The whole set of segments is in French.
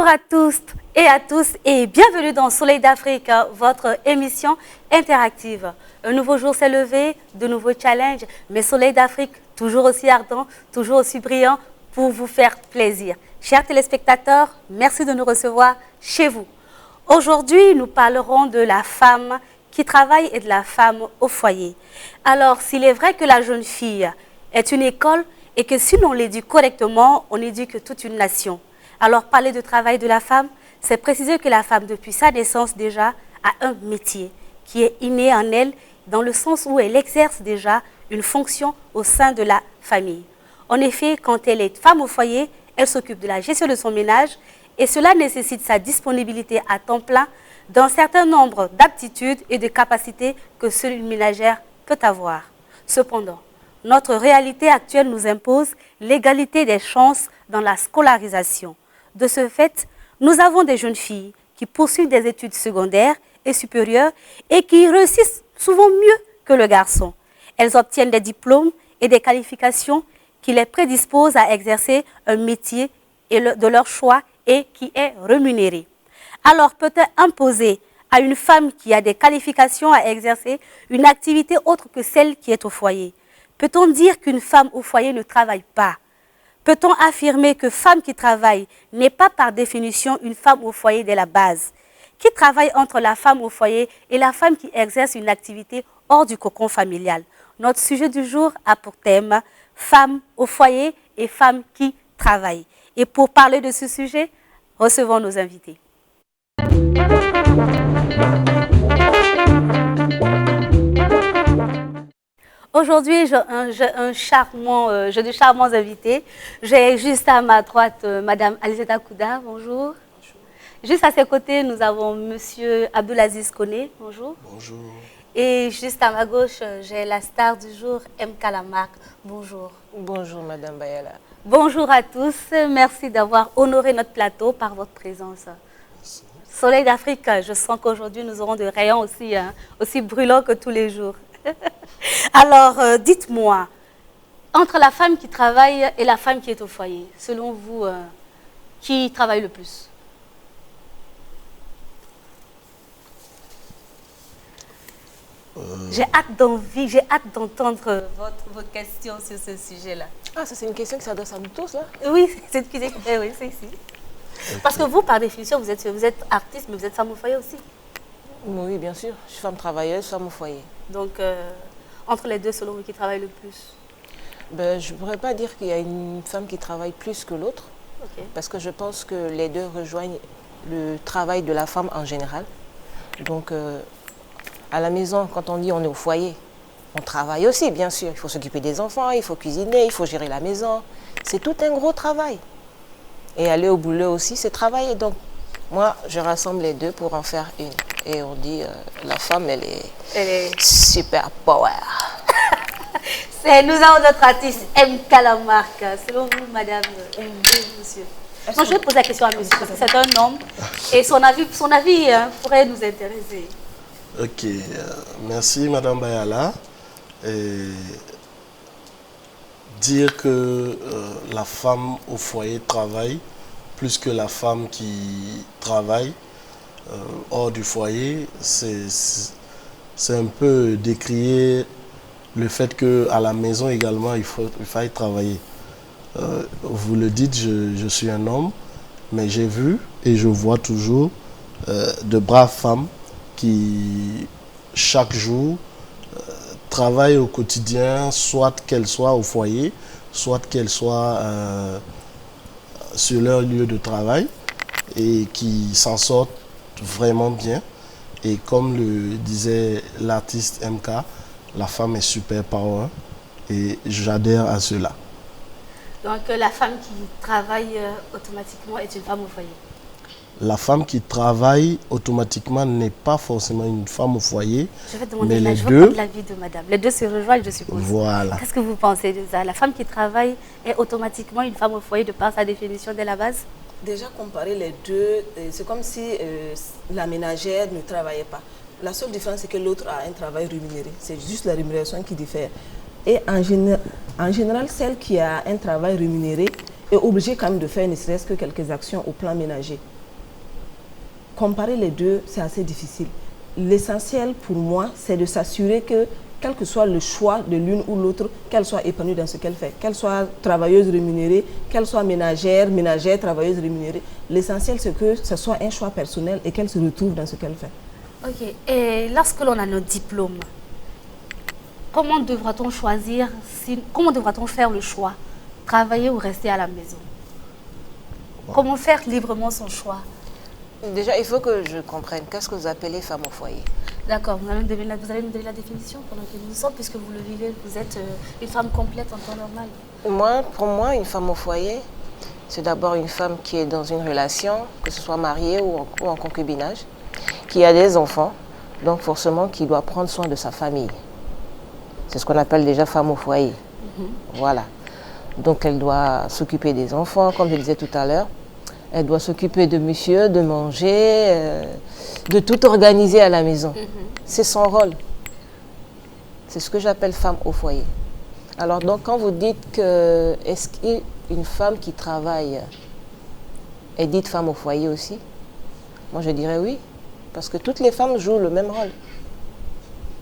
à tous et bienvenue dans Soleil d'Afrique, votre émission interactive. Un nouveau jour s'est levé, de nouveaux challenges, mais Soleil d'Afrique, toujours aussi ardent, toujours aussi brillant pour vous faire plaisir. Chers téléspectateurs, merci de nous recevoir chez vous. Aujourd'hui, nous parlerons de la femme qui travaille et de la femme au foyer. Alors, s'il est vrai que la jeune fille est une école et que si l'on l'éduque correctement, on éduque toute une nation. Alors, parler de travail de la femme, c'est préciser que la femme, depuis sa naissance déjà, a un métier qui est inné en elle, dans le sens où elle exerce déjà une fonction au sein de la famille. En effet, quand elle est femme au foyer, elle s'occupe de la gestion de son ménage et cela nécessite sa disponibilité à temps plein d'un certain nombre d'aptitudes et de capacités que seule une ménagère peut avoir. Cependant, notre réalité actuelle nous impose l'égalité des chances dans la scolarisation. De ce fait, nous avons des jeunes filles qui poursuivent des études secondaires et supérieures et qui réussissent souvent mieux que le garçon. Elles obtiennent des diplômes et des qualifications qui les prédisposent à exercer un métier de leur choix et qui est rémunéré. Alors peut-elle imposer à une femme qui a des qualifications à exercer une activité autre que celle qui est au foyer? Peut-on dire qu'une femme au foyer ne travaille pas? Peut-on affirmer que femme qui travaille n'est pas par définition une femme au foyer dès la base? Qui travaille entre la femme au foyer et la femme qui exerce une activité hors du cocon familial? Notre sujet du jour a pour thème « Femmes au foyer et femmes qui travaillent ». Et pour parler de ce sujet, recevons nos invités. Aujourd'hui, j'ai de charmants invités. J'ai juste à ma droite Madame Alizeta Kouda, bonjour. Bonjour. Juste à ses côtés, nous avons Monsieur Abdulaziz Koné, bonjour. Bonjour. Et juste à ma gauche, j'ai la star du jour, MK Lamarck, bonjour. Bonjour Madame Bayala. Bonjour à tous, merci d'avoir honoré notre plateau par votre présence. Merci. Soleil d'Afrique, je sens qu'aujourd'hui nous aurons des rayons aussi brûlants que tous les jours. Alors, dites-moi, entre la femme qui travaille et la femme qui est au foyer, selon vous, qui travaille le plus? J'ai hâte d'entendre votre question sur ce sujet-là. Ah, ça c'est une question qui s'adresse à nous tous, là? Oui, c'est une question. Oui, c'est ici. Okay. Parce que vous, par définition, vous êtes artiste, mais vous êtes femme au foyer aussi. Oui, bien sûr. Je suis femme travailleuse, femme au foyer. Donc, entre les deux, selon vous, qui travaille le plus? Je ne pourrais pas dire qu'il y a une femme qui travaille plus que l'autre. Okay. Parce que je pense que les deux rejoignent le travail de la femme en général. Donc, à la maison, quand on dit on est au foyer, on travaille aussi, bien sûr. Il faut s'occuper des enfants, il faut cuisiner, il faut gérer la maison. C'est tout un gros travail. Et aller au boulot aussi, c'est travailler. Donc, moi, je rassemble les deux pour en faire une. Et on dit, la femme, elle est super power. Nous avons notre artiste MK Lamarck. Selon vous, madame, monsieur? Moi, je vais poser la question à monsieur, parce que c'est un homme. Et son avis pourrait nous intéresser. Ok, merci madame Bayala. Et dire que la femme au foyer travaille plus que la femme qui travaille hors du foyer, c'est un peu décrier le fait qu'à la maison également il faille travailler. Vous le dites, je suis un homme, mais j'ai vu et je vois toujours de braves femmes qui chaque jour travaillent au quotidien, soit qu'elles soient au foyer, soit qu'elles soient sur leur lieu de travail et qui s'en sortent vraiment bien. Et comme le disait l'artiste MK, la femme est super power et j'adhère à cela. Donc la femme qui travaille automatiquement est une femme au foyer? La femme qui travaille automatiquement n'est pas forcément une femme au foyer. Je vais demander mais l'avis de madame. Les deux se rejoignent, je suppose. Voilà. Qu'est-ce que vous pensez de ça? La femme qui travaille est automatiquement une femme au foyer de par sa définition dès la base? Déjà, comparer les deux, c'est comme si la ménagère ne travaillait pas. La seule différence, c'est que l'autre a un travail rémunéré. C'est juste la rémunération qui diffère. Et en général, celle qui a un travail rémunéré est obligée quand même de faire ne serait-ce que quelques actions au plan ménager. comparer les deux, c'est assez difficile. L'essentiel pour moi, c'est de s'assurer que, quel que soit le choix de l'une ou l'autre, qu'elle soit épanouie dans ce qu'elle fait. Qu'elle soit travailleuse rémunérée, qu'elle soit ménagère, travailleuse rémunérée. L'essentiel, c'est que ce soit un choix personnel et qu'elle se retrouve dans ce qu'elle fait. Ok. Et lorsque l'on a notre diplôme, comment devra-t-on choisir, comment devra-t-on faire le choix? Travailler ou rester à la maison? Comment faire librement son choix? Déjà, il faut que je comprenne. Qu'est-ce que vous appelez femme au foyer? D'accord, vous allez nous donner la définition pendant que nous sommes, puisque vous le vivez, vous êtes une femme complète en temps normal. Pour moi, une femme au foyer, c'est d'abord une femme qui est dans une relation, que ce soit mariée ou en concubinage, qui a des enfants, donc forcément qui doit prendre soin de sa famille. C'est ce qu'on appelle déjà femme au foyer. Voilà. Donc elle doit s'occuper des enfants, comme je disais tout à l'heure. Elle doit s'occuper de monsieur, de manger, de tout organiser à la maison. C'est son rôle. C'est ce que j'appelle femme au foyer. Alors donc quand vous dites que est-ce qu'une femme qui travaille est dite femme au foyer aussi, moi je dirais oui. Parce que toutes les femmes jouent le même rôle.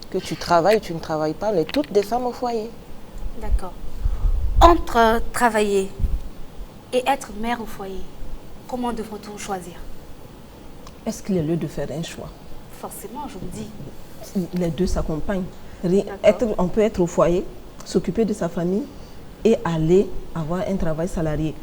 Que tu travailles ou tu ne travailles pas, on est toutes des femmes au foyer. D'accord. Entre travailler et être mère au foyer, comment devrait-on choisir? Est-ce qu'il est lieu de faire un choix? Forcément, je vous dis. Les deux s'accompagnent. On peut être au foyer, s'occuper de sa famille et aller avoir un travail salarié.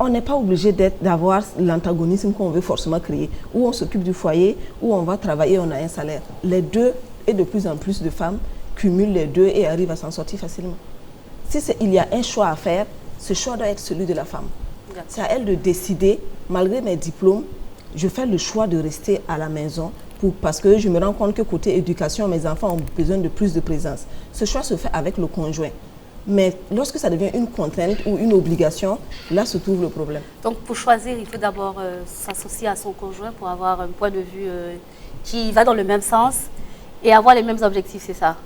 On n'est pas obligé d'avoir l'antagonisme qu'on veut forcément créer, où on s'occupe du foyer, où on va travailler, on a un salaire. Les deux, et de plus en plus de femmes, cumulent les deux et arrivent à s'en sortir facilement. Si il y a un choix à faire, ce choix doit être celui de la femme. C'est à elle de décider, malgré mes diplômes, je fais le choix de rester à la maison parce que je me rends compte que côté éducation, mes enfants ont besoin de plus de présence. Ce choix se fait avec le conjoint. Mais lorsque ça devient une contrainte ou une obligation, là se trouve le problème. Donc pour choisir, il faut d'abord s'associer à son conjoint pour avoir un point de vue qui va dans le même sens et avoir les mêmes objectifs, c'est ça?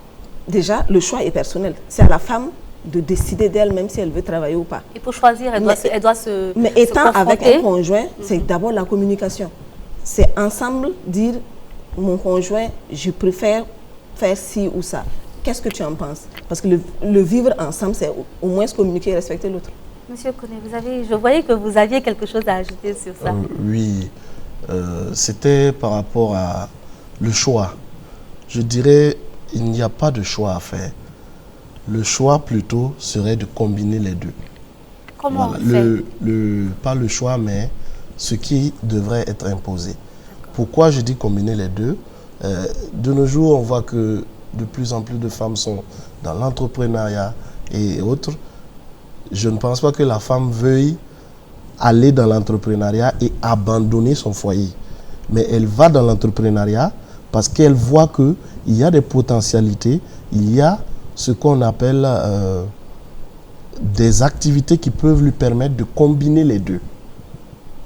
Déjà, le choix est personnel. C'est à la femme de décider d'elle-même si elle veut travailler ou pas. Et pour choisir, elle doit se Mais étant avec un conjoint, c'est Mhm. d'abord la communication. C'est ensemble dire, mon conjoint, je préfère faire ci ou ça. Qu'est-ce que tu en penses? Parce que le vivre ensemble, c'est au moins se communiquer et respecter l'autre. Monsieur Koné, je voyais que vous aviez quelque chose à ajouter sur ça. Oui, c'était par rapport à le choix. Je dirais, il n'y a pas de choix à faire. Le choix plutôt serait de combiner les deux. Comment Voilà. on fait? Pas le choix, mais ce qui devrait être imposé. Pourquoi je dis combiner les deux? De nos jours, on voit que de plus en plus de femmes sont dans l'entrepreneuriat et autres. Je ne pense pas que la femme veuille aller dans l'entrepreneuriat et abandonner son foyer. Mais elle va dans l'entrepreneuriat parce qu'elle voit qu'il y a des potentialités, il y a ce qu'on appelle des activités qui peuvent lui permettre de combiner les deux.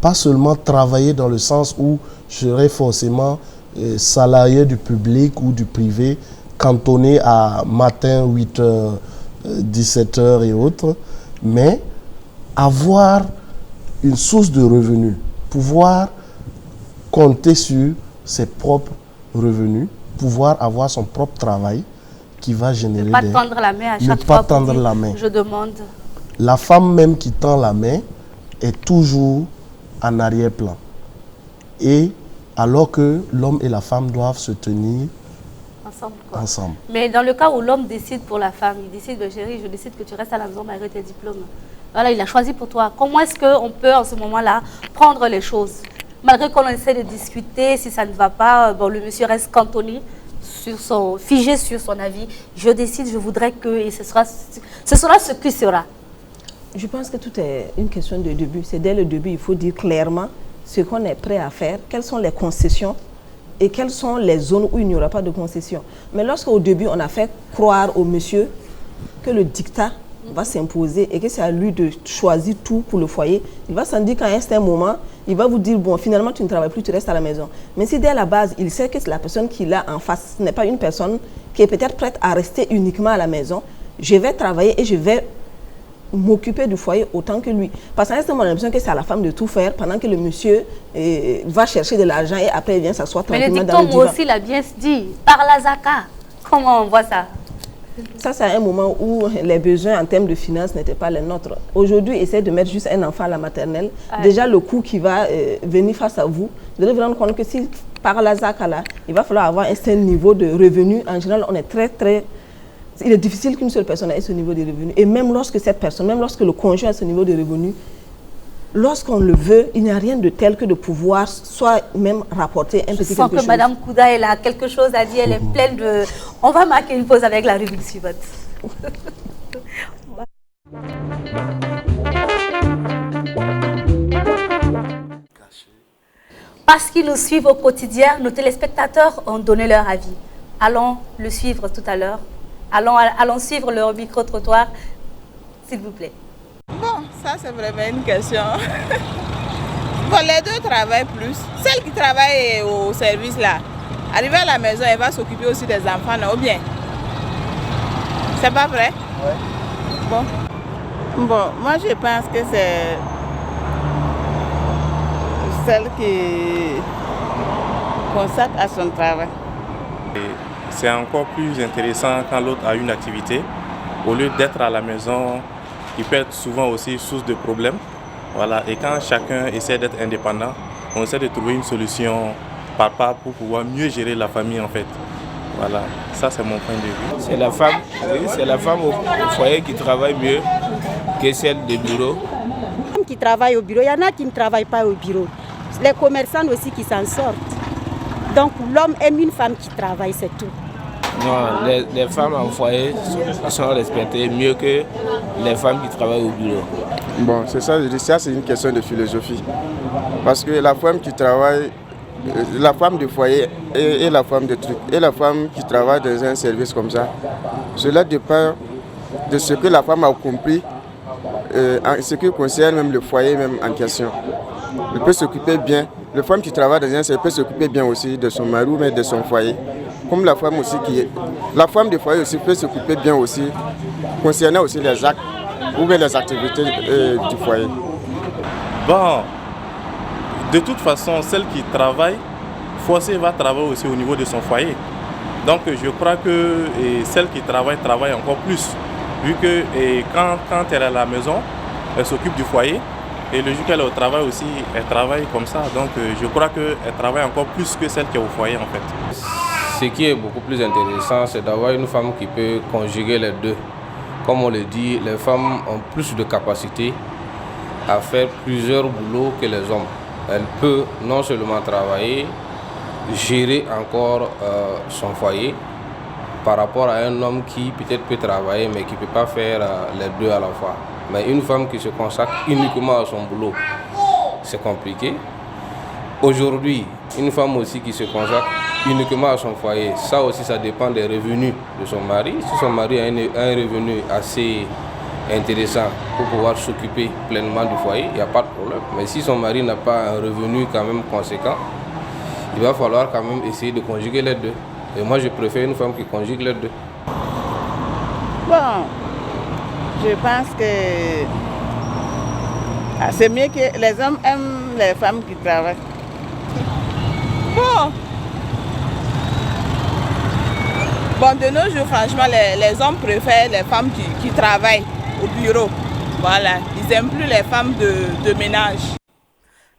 Pas seulement travailler dans le sens où je serais forcément salarié du public ou du privé, cantonné à matin 8h, 17h et autres, mais avoir une source de revenus, pouvoir compter sur ses propres revenus, pouvoir avoir son propre travail qui va générer Ne pas tendre la main à chaque ne fois pas tendre pour dire, la main. je demande. La femme même qui tend la main est toujours en arrière-plan. Et alors que l'homme et la femme doivent se tenir ensemble. Mais dans le cas où l'homme décide pour la femme, il décide, chérie, je décide que tu restes à la maison malgré tes diplômes. Voilà, il a choisi pour toi. Comment est-ce qu'on peut en ce moment-là prendre les choses? Malgré qu'on essaie de discuter, si ça ne va pas, bon, le monsieur reste cantonné, figé sur son avis. Je décide, je voudrais que, et ce sera ce qui sera. Je pense que tout est une question de début. C'est dès le début, il faut dire clairement ce qu'on est prêt à faire, quelles sont les concessions et quelles sont les zones où il n'y aura pas de concessions. Mais lorsqu'au début, on a fait croire au monsieur que le dictat va s'imposer et que c'est à lui de choisir tout pour le foyer, il va s'en dire qu'à un certain moment, il va vous dire, bon, finalement, tu ne travailles plus, tu restes à la maison. Mais si dès la base, il sait que c'est la personne qu'il a en face, ce n'est pas une personne qui est peut-être prête à rester uniquement à la maison, je vais travailler et je vais m'occuper du foyer autant que lui. Parce qu'à un moment, on a l'impression que c'est à la femme de tout faire pendant que le monsieur va chercher de l'argent et après il vient s'asseoir tranquillement dans le divan. Mais le dicton aussi l'a bien dit, par la zaka. Comment on voit ça? Ça, c'est un moment où les besoins en termes de finances n'étaient pas les nôtres. Aujourd'hui, essayez de mettre juste un enfant à la maternelle. Ouais. Déjà, le coût qui va venir face à vous, vous devez vous rendre compte que si par la zaka là, il va falloir avoir un certain niveau de revenus. En général, on est il est difficile qu'une seule personne ait ce niveau de revenus. Et même lorsque cette personne, même lorsque le conjoint a ce niveau de revenus, lorsqu'on le veut, il n'y a rien de tel que de pouvoir soit même rapporter un petit quelque chose. Je sens que Mme Kouda, elle a quelque chose à dire, elle est pleine de... On va marquer une pause avec la rubrique suivante. Parce qu'ils nous suivent au quotidien, nos téléspectateurs ont donné leur avis. Allons le suivre tout à l'heure. Allons suivre leur micro-trottoir, s'il vous plaît. Bon, ça c'est vraiment une question. Bon, les deux travaillent plus. Celle qui travaille au service là, arrivée à la maison, elle va s'occuper aussi des enfants, non, ou bien? C'est pas vrai? Oui. Bon, moi je pense que c'est celle qui consacre à son travail. C'est encore plus intéressant quand l'autre a une activité. Au lieu d'être à la maison, il peut être souvent aussi source de problèmes. Voilà. Et quand chacun essaie d'être indépendant, on essaie de trouver une solution par part pour pouvoir mieux gérer la famille en fait. Voilà, ça c'est mon point de vue. C'est la femme, oui, c'est la femme au foyer qui travaille mieux que celle du bureau. Qui travaillent au bureau, il y en a qui ne travaillent pas au bureau. Les commerçants aussi qui s'en sortent. Donc l'homme aime une femme qui travaille, c'est tout. Non, les femmes en foyer sont respectées mieux que les femmes qui travaillent au bureau. Bon, c'est ça, je dis, ça c'est une question de philosophie. Parce que la femme qui travaille, la femme du foyer et la femme de truc, et la femme qui travaille dans un service comme ça, cela dépend de ce que la femme a compris en ce qui concerne même le foyer même en question. Elle peut s'occuper bien, la femme qui travaille dans un service peut s'occuper bien aussi de son mari ou même de son foyer. Comme la femme aussi la femme du foyer aussi peut s'occuper bien aussi, concernant aussi les actes ou bien les activités du foyer. Bon, de toute façon, celle qui travaille, forcément va travailler aussi au niveau de son foyer. Donc je crois que celle qui travaille encore plus, vu que quand elle est à la maison, elle s'occupe du foyer. Et le jour qu'elle est au travail aussi, elle travaille comme ça. Donc je crois qu'elle travaille encore plus que celle qui est au foyer en fait. Ce qui est beaucoup plus intéressant, c'est d'avoir une femme qui peut conjuguer les deux. Comme on le dit, les femmes ont plus de capacité à faire plusieurs boulots que les hommes. Elle peut non seulement travailler, gérer encore son foyer par rapport à un homme qui peut-être peut travailler mais qui ne peut pas faire les deux à la fois. Mais une femme qui se consacre uniquement à son boulot, c'est compliqué. Aujourd'hui, une femme aussi qui se consacre uniquement à son foyer, ça aussi ça dépend des revenus de son mari. Si son mari a un revenu assez intéressant pour pouvoir s'occuper pleinement du foyer, il n'y a pas de problème. Mais si son mari n'a pas un revenu quand même conséquent, il va falloir quand même essayer de conjuguer les deux. Et moi je préfère une femme qui conjugue les deux. Bon, je pense que c'est mieux que les hommes aiment les femmes qui travaillent. Bon, de nos jours, franchement, les hommes préfèrent les femmes qui travaillent au bureau. Voilà, ils n'aiment plus les femmes de ménage.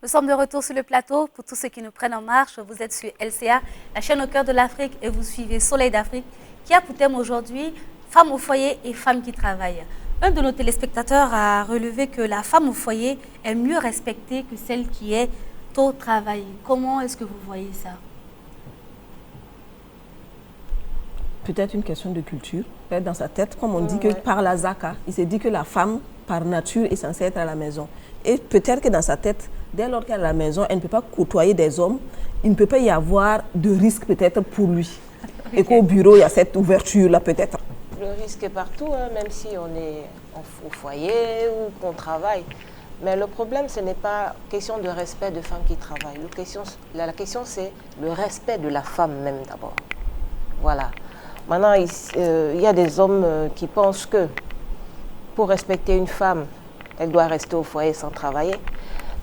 Nous sommes de retour sur le plateau. Pour tous ceux qui nous prennent en marche, vous êtes sur LCA, la chaîne au cœur de l'Afrique, et vous suivez Soleil d'Afrique, qui a pour thème aujourd'hui femmes au foyer et femmes qui travaillent. Un de nos téléspectateurs a relevé que la femme au foyer est mieux respectée que celle qui est au travail. Comment est-ce que vous voyez ça? Peut-être une question de culture. Peut-être dans sa tête, comme on dit que par la zaka, il s'est dit que la femme, par nature, est censée être à la maison. Et peut-être que dans sa tête, dès lors qu'elle est à la maison, elle ne peut pas côtoyer des hommes, il ne peut pas y avoir de risque peut-être pour lui. Okay. Et qu'au bureau, il y a cette ouverture-là peut-être. Le risque est partout, hein, même si on est au foyer ou qu'on travaille. Mais le problème, ce n'est pas question de respect de femmes qui travaillent. La question, c'est le respect de la femme même d'abord. Voilà. Maintenant, il y a des hommes qui pensent que pour respecter une femme, elle doit rester au foyer sans travailler.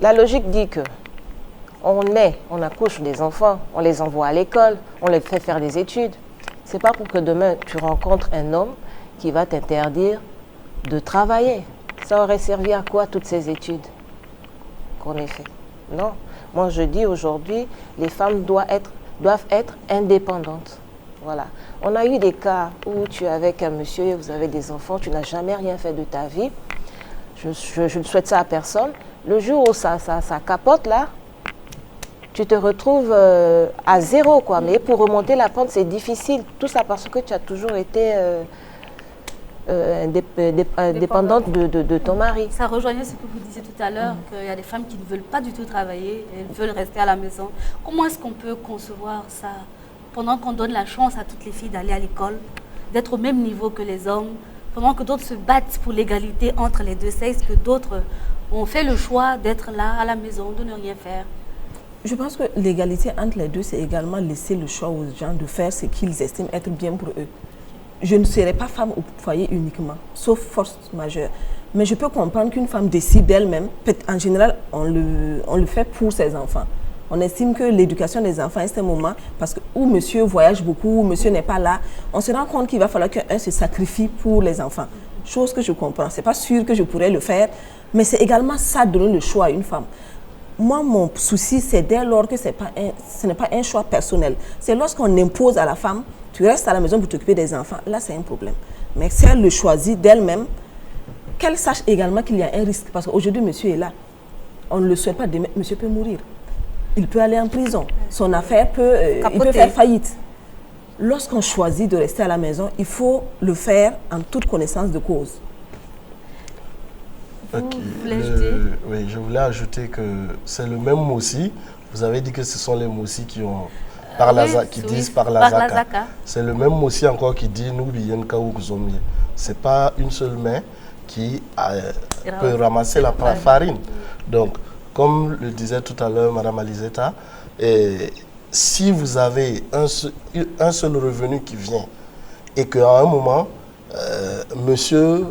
La logique dit que on accouche des enfants, on les envoie à l'école, on les fait faire des études. C'est pas pour que demain tu rencontres un homme qui va t'interdire de travailler. Ça aurait servi à quoi toutes ces études qu'on ait fait? Non. Moi je dis aujourd'hui, les femmes doivent être indépendantes. Voilà. On a eu des cas où tu es avec un monsieur et vous avez des enfants, tu n'as jamais rien fait de ta vie. Je ne souhaite ça à personne. Le jour où ça capote là, tu te retrouves à zéro, quoi. Mais pour remonter la pente, c'est difficile. Tout ça parce que tu as toujours été dépendante de ton mari. Ça rejoignait ce que vous disiez tout à l'heure, qu'il y a des femmes qui ne veulent pas du tout travailler, elles veulent rester à la maison. Comment est-ce qu'on peut concevoir ça pendant qu'on donne la chance à toutes les filles d'aller à l'école, d'être au même niveau que les hommes, pendant que d'autres se battent pour l'égalité entre les deux sexes, que d'autres ont fait le choix d'être là à la maison, de ne rien faire? Je pense que l'égalité entre les deux, c'est également laisser le choix aux gens de faire ce qu'ils estiment être bien pour eux. Je ne serai pas femme au foyer uniquement, sauf force majeure. Mais je peux comprendre qu'une femme décide d'elle-même. En général, on le fait pour ses enfants. On estime que l'éducation des enfants est un moment, parce que où monsieur voyage beaucoup, où monsieur n'est pas là, on se rend compte qu'il va falloir qu'un se sacrifie pour les enfants. Chose que je comprends. Ce n'est pas sûr que je pourrais le faire, mais c'est également ça, donner le choix à une femme. Moi, mon souci, c'est dès lors que ce n'est pas un choix personnel. C'est lorsqu'on impose à la femme, tu restes à la maison pour t'occuper des enfants. Là, c'est un problème. Mais si elle le choisit d'elle-même, qu'elle sache également qu'il y a un risque. Parce qu'aujourd'hui, monsieur est là. On ne le souhaite pas, demain, monsieur peut mourir. Il peut aller en prison. Son affaire il peut faire faillite. Lorsqu'on choisit de rester à la maison, il faut le faire en toute connaissance de cause. Okay. Oui, je voulais ajouter que c'est le même Moussi. Vous avez dit que ce sont les Moussi qui ont disent par la Zaka. C'est le même Moussi encore qui dit nous bien kaoukzomie. C'est pas une seule main qui peut ramasser la farine. Donc, comme le disait tout à l'heure Madame Alizeta, si vous avez un seul revenu qui vient et qu'à un moment, monsieur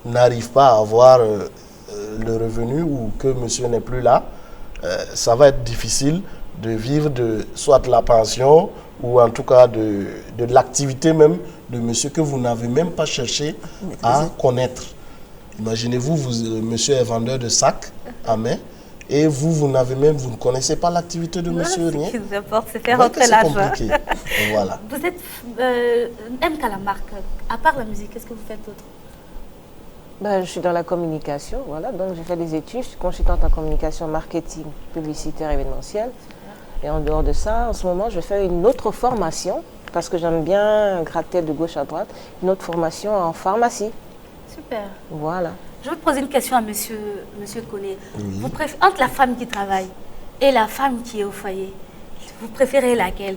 n'arrive pas à avoir le revenu ou que monsieur n'est plus là, ça va être difficile de vivre soit de la pension ou en tout cas de l'activité même de monsieur que vous n'avez même pas cherché à connaître. Imaginez-vous, monsieur est vendeur de sacs à main et vous ne connaissez pas l'activité de monsieur, rien. Ce qui nous importe, c'est faire rentrer l'argent. Voilà. Vous êtes M. Calamarque, à part la musique, qu'est-ce que vous faites d'autre? Je suis dans la communication, voilà, donc j'ai fait des études, je suis consultante en communication, marketing, publicitaire, événementiel. Et en dehors de ça, en ce moment, je fais une autre formation, parce que j'aime bien gratter de gauche à droite, une autre formation en pharmacie. Super. Voilà. Je vais poser une question à monsieur Koné. Oui. Entre la femme qui travaille et la femme qui est au foyer, vous préférez laquelle?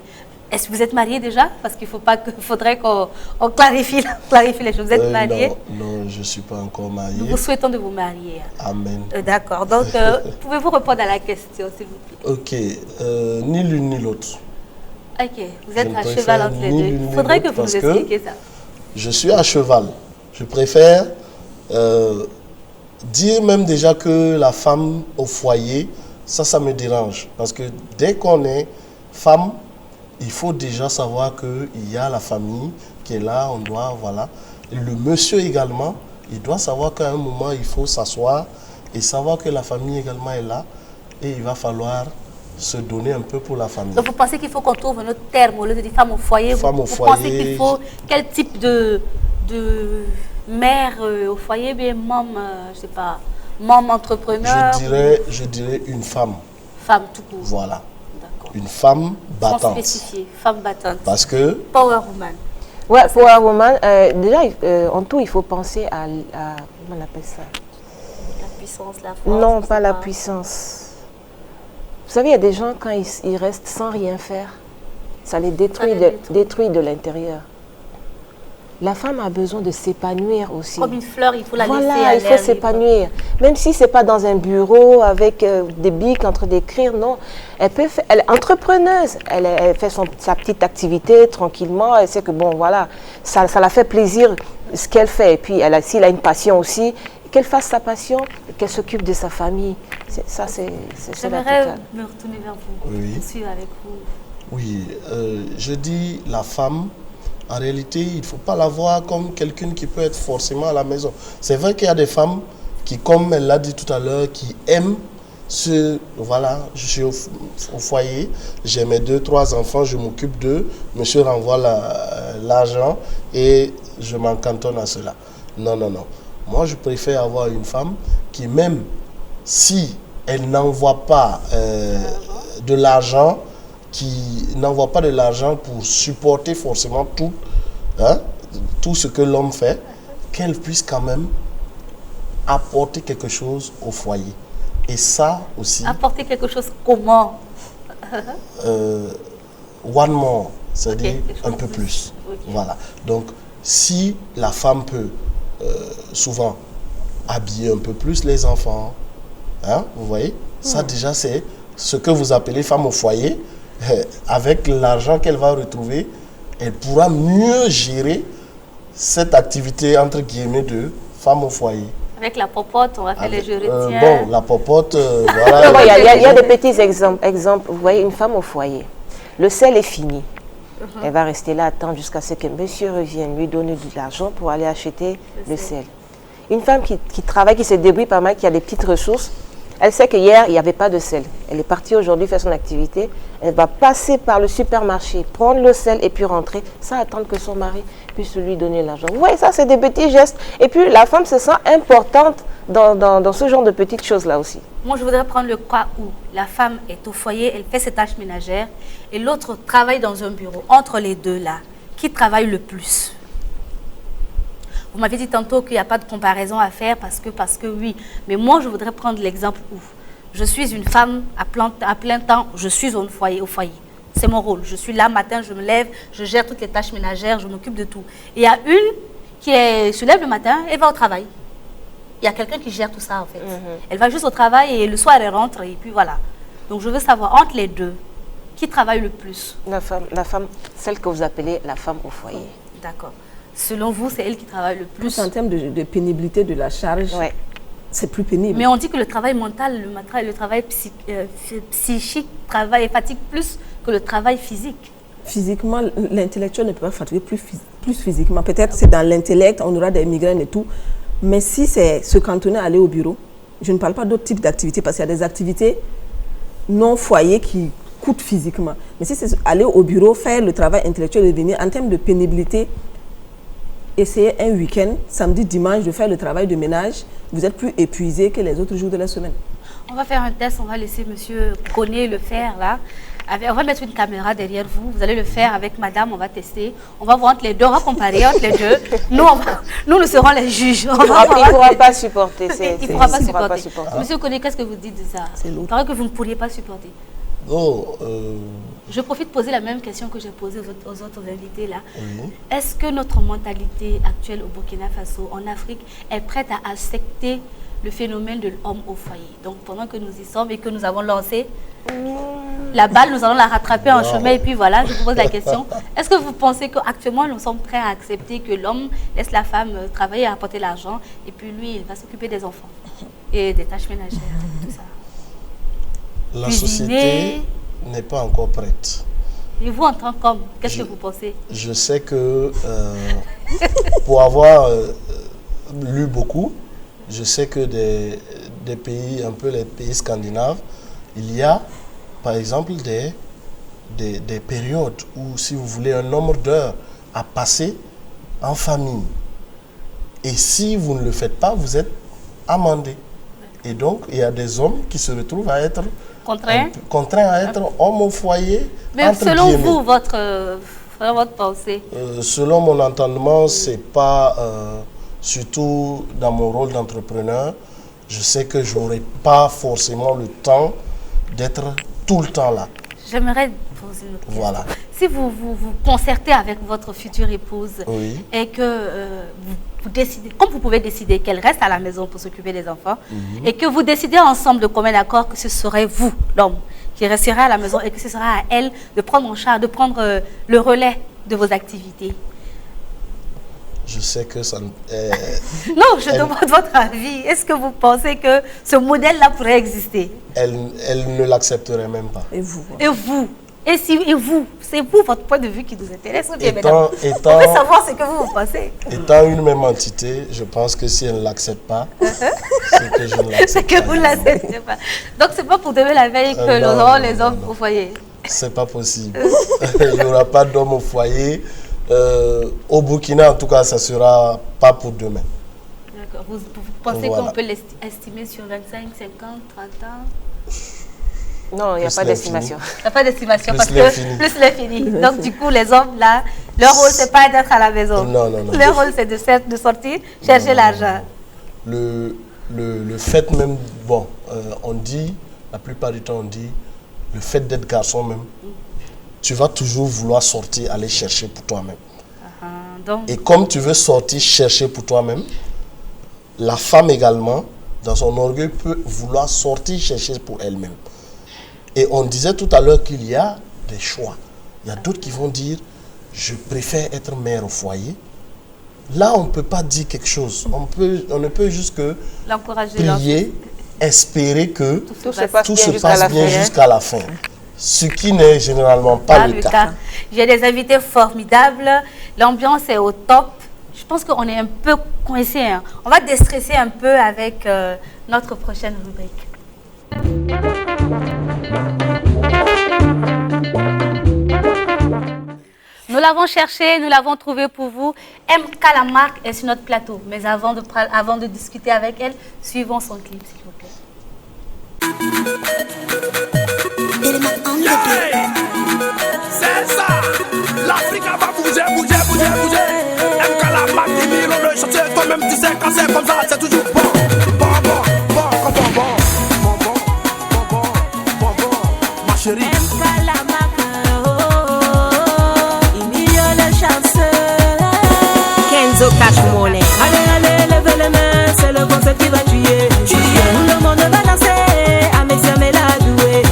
Est-ce que vous êtes marié déjà? Parce qu'il faudrait qu'on clarifie les choses. Vous êtes marié? Non, je ne suis pas encore marié. Nous vous souhaitons de vous marier. Amen. D'accord. Donc, pouvez-vous répondre à la question, s'il vous plaît? Ok. Ni l'une ni l'autre. Ok. Vous êtes à cheval entre les deux. Il faudrait que vous nous expliquiez ça. Je suis à cheval. Je préfère dire même déjà que la femme au foyer, ça me dérange. Parce que dès qu'on est femme, il faut déjà savoir qu'il y a la famille qui est là, on doit, voilà. Et le monsieur également, il doit savoir qu'à un moment, il faut s'asseoir et savoir que la famille également est là. Et il va falloir se donner un peu pour la famille. Donc vous pensez qu'il faut qu'on trouve un autre terme au lieu de dire femme au foyer? Femme au foyer. Vous pensez qu'il faut quel type de mère au foyer? Bien, je sais pas, maman entrepreneur? Je dirais une femme. Femme tout court. Voilà. Une femme battante. Sans spécifier, femme battante. Parce que... Power woman. Ouais, Power woman. Déjà, en tout, il faut penser à comment on appelle ça? La puissance, la force. Non, pas la puissance. Vous savez, il y a des gens, quand ils restent sans rien faire, ça les détruit de l'intérieur. La femme a besoin de s'épanouir aussi. Comme une fleur, il faut la laisser à l'air. Voilà, il faut s'épanouir. Même si ce n'est pas dans un bureau avec des bics en train d'écrire, non. Elle est entrepreneuse. Elle fait sa petite activité tranquillement. Elle sait que, bon, voilà, ça la fait plaisir ce qu'elle fait. Et puis, s'il a une passion aussi, qu'elle fasse sa passion, qu'elle s'occupe de sa famille. Ça, c'est la J'aimerais totale. me retourner vers vous, Oui. poursuivre avec vous. Oui, je dis la femme, en réalité, il ne faut pas la voir comme quelqu'un qui peut être forcément à la maison. C'est vrai qu'il y a des femmes qui, comme elle l'a dit tout à l'heure, qui aiment voilà, je suis au foyer, j'ai mes 2, 3 enfants, je m'occupe d'eux, monsieur renvoie l'argent et je m'en cantonne à cela. Non, non, non. Moi, je préfère avoir une femme qui, même si elle n'envoie pas de l'argent, qui n'envoie pas de l'argent pour supporter forcément tout ce que l'homme fait, qu'elle puisse quand même apporter quelque chose au foyer. Et ça aussi... Apporter quelque chose comment? One more, c'est-à-dire Okay, un peu plus. Okay. Voilà. Donc, si la femme peut souvent habiller un peu plus les enfants, vous voyez, ça déjà c'est ce que vous appelez femme au foyer. Avec l'argent qu'elle va retrouver, elle pourra mieux gérer cette activité entre guillemets de femme au foyer. Avec la popote, on va faire les je retiens. Bon, la popote, voilà. Bon, il y a des petits exemples. Vous voyez, une femme au foyer, le sel est fini. Elle va rester là, attendre jusqu'à ce que monsieur revienne, lui donner de l'argent pour aller acheter le sel. Une femme qui travaille, qui se débrouille pas mal, qui a des petites ressources, elle sait que hier, il n'y avait pas de sel. Elle est partie aujourd'hui faire son activité. Elle va passer par le supermarché, prendre le sel et puis rentrer, sans attendre que son mari puisse lui donner l'argent. Vous voyez, ça, c'est des petits gestes. Et puis, la femme se sent importante dans ce genre de petites choses-là aussi. Moi, je voudrais prendre le cas où la femme est au foyer, elle fait ses tâches ménagères et l'autre travaille dans un bureau. Entre les deux, là, qui travaille le plus? Vous m'avez dit tantôt qu'il n'y a pas de comparaison à faire parce que oui. Mais moi, je voudrais prendre l'exemple où je suis une femme à plein temps, je suis au foyer. C'est mon rôle. Je suis là, matin, je me lève, je gère toutes les tâches ménagères, je m'occupe de tout. Et il y a une qui se lève le matin et va au travail. Il y a quelqu'un qui gère tout ça, en fait. Elle va juste au travail et le soir, elle rentre et puis voilà. Donc, je veux savoir, entre les deux, qui travaille le plus? La femme, celle que vous appelez la femme au foyer. D'accord. Selon vous, c'est elle qui travaille le plus. En termes de pénibilité de la charge, c'est plus pénible. Mais on dit que le travail mental, le travail psychique fatigue plus que le travail physique. Physiquement, l'intellectuel ne peut pas fatiguer plus physiquement. Peut-être c'est dans l'intellect, on aura des migraines et tout. Mais si c'est se cantonner à aller au bureau, je ne parle pas d'autres types d'activités parce qu'il y a des activités non foyer qui coûtent physiquement. Mais si c'est aller au bureau, faire le travail intellectuel et venir, en termes de pénibilité, essayez un week-end, samedi, dimanche, de faire le travail de ménage, vous êtes plus épuisé que les autres jours de la semaine. On va faire un test, on va laisser monsieur Koné le faire là. On va mettre une caméra derrière vous, vous allez le faire avec madame, on va tester. On va voir entre les deux, on va comparer entre les deux. Nous serons les juges. Il ne pourra pas supporter. Il ne pourra pas supporter. Monsieur Koné, qu'est-ce que vous dites de ça? Il paraît que vous ne pourriez pas supporter. Je profite de poser la même question que j'ai posée aux autres invités là. Oui. Est-ce que notre mentalité actuelle au Burkina Faso, en Afrique, est prête à accepter le phénomène de l'homme au foyer? Donc pendant que nous y sommes et que nous avons lancé la balle, nous allons la rattraper en chemin et puis voilà, je vous pose la question. Est-ce que vous pensez qu'actuellement nous sommes prêts à accepter que l'homme laisse la femme travailler, apporter l'argent et puis lui, il va s'occuper des enfants et des tâches ménagères, tout ça? La société n'est pas encore prête. Et vous, en tant qu'homme, qu'est-ce que vous pensez? Je sais que pour avoir lu beaucoup, je sais que des pays, un peu les pays scandinaves, il y a par exemple des périodes où, si vous voulez, un nombre d'heures à passer en famille. Et si vous ne le faites pas, vous êtes amendé. Et donc, il y a des hommes qui se retrouvent à être contraints à être hommes au foyer. Mais selon vous, votre pensée? Selon mon entendement, c'est pas, surtout dans mon rôle d'entrepreneur, je sais que je n'aurai pas forcément le temps d'être tout le temps là. J'aimerais poser une question. Voilà. Si vous concertez avec votre future épouse et que vous décidez, comme vous pouvez décider qu'elle reste à la maison pour s'occuper des enfants, et que vous décidez ensemble de commun accord que ce serait vous, l'homme, qui resterait à la maison et que ce sera à elle de prendre en charge, de prendre le relais de vos activités. je sais que ça... non, je demande votre avis. Est-ce que vous pensez que ce modèle-là pourrait exister? Elle ne l'accepterait même pas. Et vous? Et vous? Et vous? C'est vous, votre point de vue qui nous intéresse. On veut savoir ce que vous pensez. Étant une même entité, je pense que si elle ne l'accepte pas, c'est que je ne l'accepte pas. C'est que vous ne l'acceptez pas. Donc, c'est pas pour demain la veille que nous aurons les hommes au foyer. C'est pas possible. Il n'y aura pas d'hommes au foyer. Au Burkina, en tout cas, ça ne sera pas pour demain. D'accord. Vous pensez qu'on peut l'estimer sur 25, 50, 30 ans? Non, il n'y a pas d'estimation. Il n'y a pas d'estimation parce que plus les fini. Donc, du coup, les hommes, là, leur rôle, ce n'est pas d'être à la maison. Non. Leur rôle, c'est de sortir, chercher l'argent. Le fait même, bon, on dit, la plupart du temps, on dit, le fait d'être garçon même, tu vas toujours vouloir sortir, aller chercher pour toi-même. Et comme tu veux sortir, chercher pour toi-même, la femme également, dans son orgueil, peut vouloir sortir, chercher pour elle-même. Et on disait tout à l'heure qu'il y a des choix. Il y a d'autres qui vont dire, je préfère être mère au foyer. Là, on ne peut pas dire quelque chose. On ne peut juste que prier, espérer que tout se passe bien jusqu'à la fin. Ce qui n'est généralement pas le cas. J'ai des invités formidables. L'ambiance est au top. Je pense qu'on est un peu coincé. Hein. On va déstresser un peu avec notre prochaine rubrique. Nous l'avons cherché, nous l'avons trouvé pour vous. MK la marque est sur notre plateau. Mais avant de discuter avec elle, suivons son clip, s'il vous plaît. C'est ça, l'Afrique va bouger. MK la marque, des millions de chantiers, toi-même tu sais quand c'est comme ça, c'est toujours bon. Ma chérie. MK la marque, il million de chanceux. Kenzo Cash Money. Allez, lève les mains, c'est le concept qui va tuer. Tout le monde va danser, Amésia met la douée.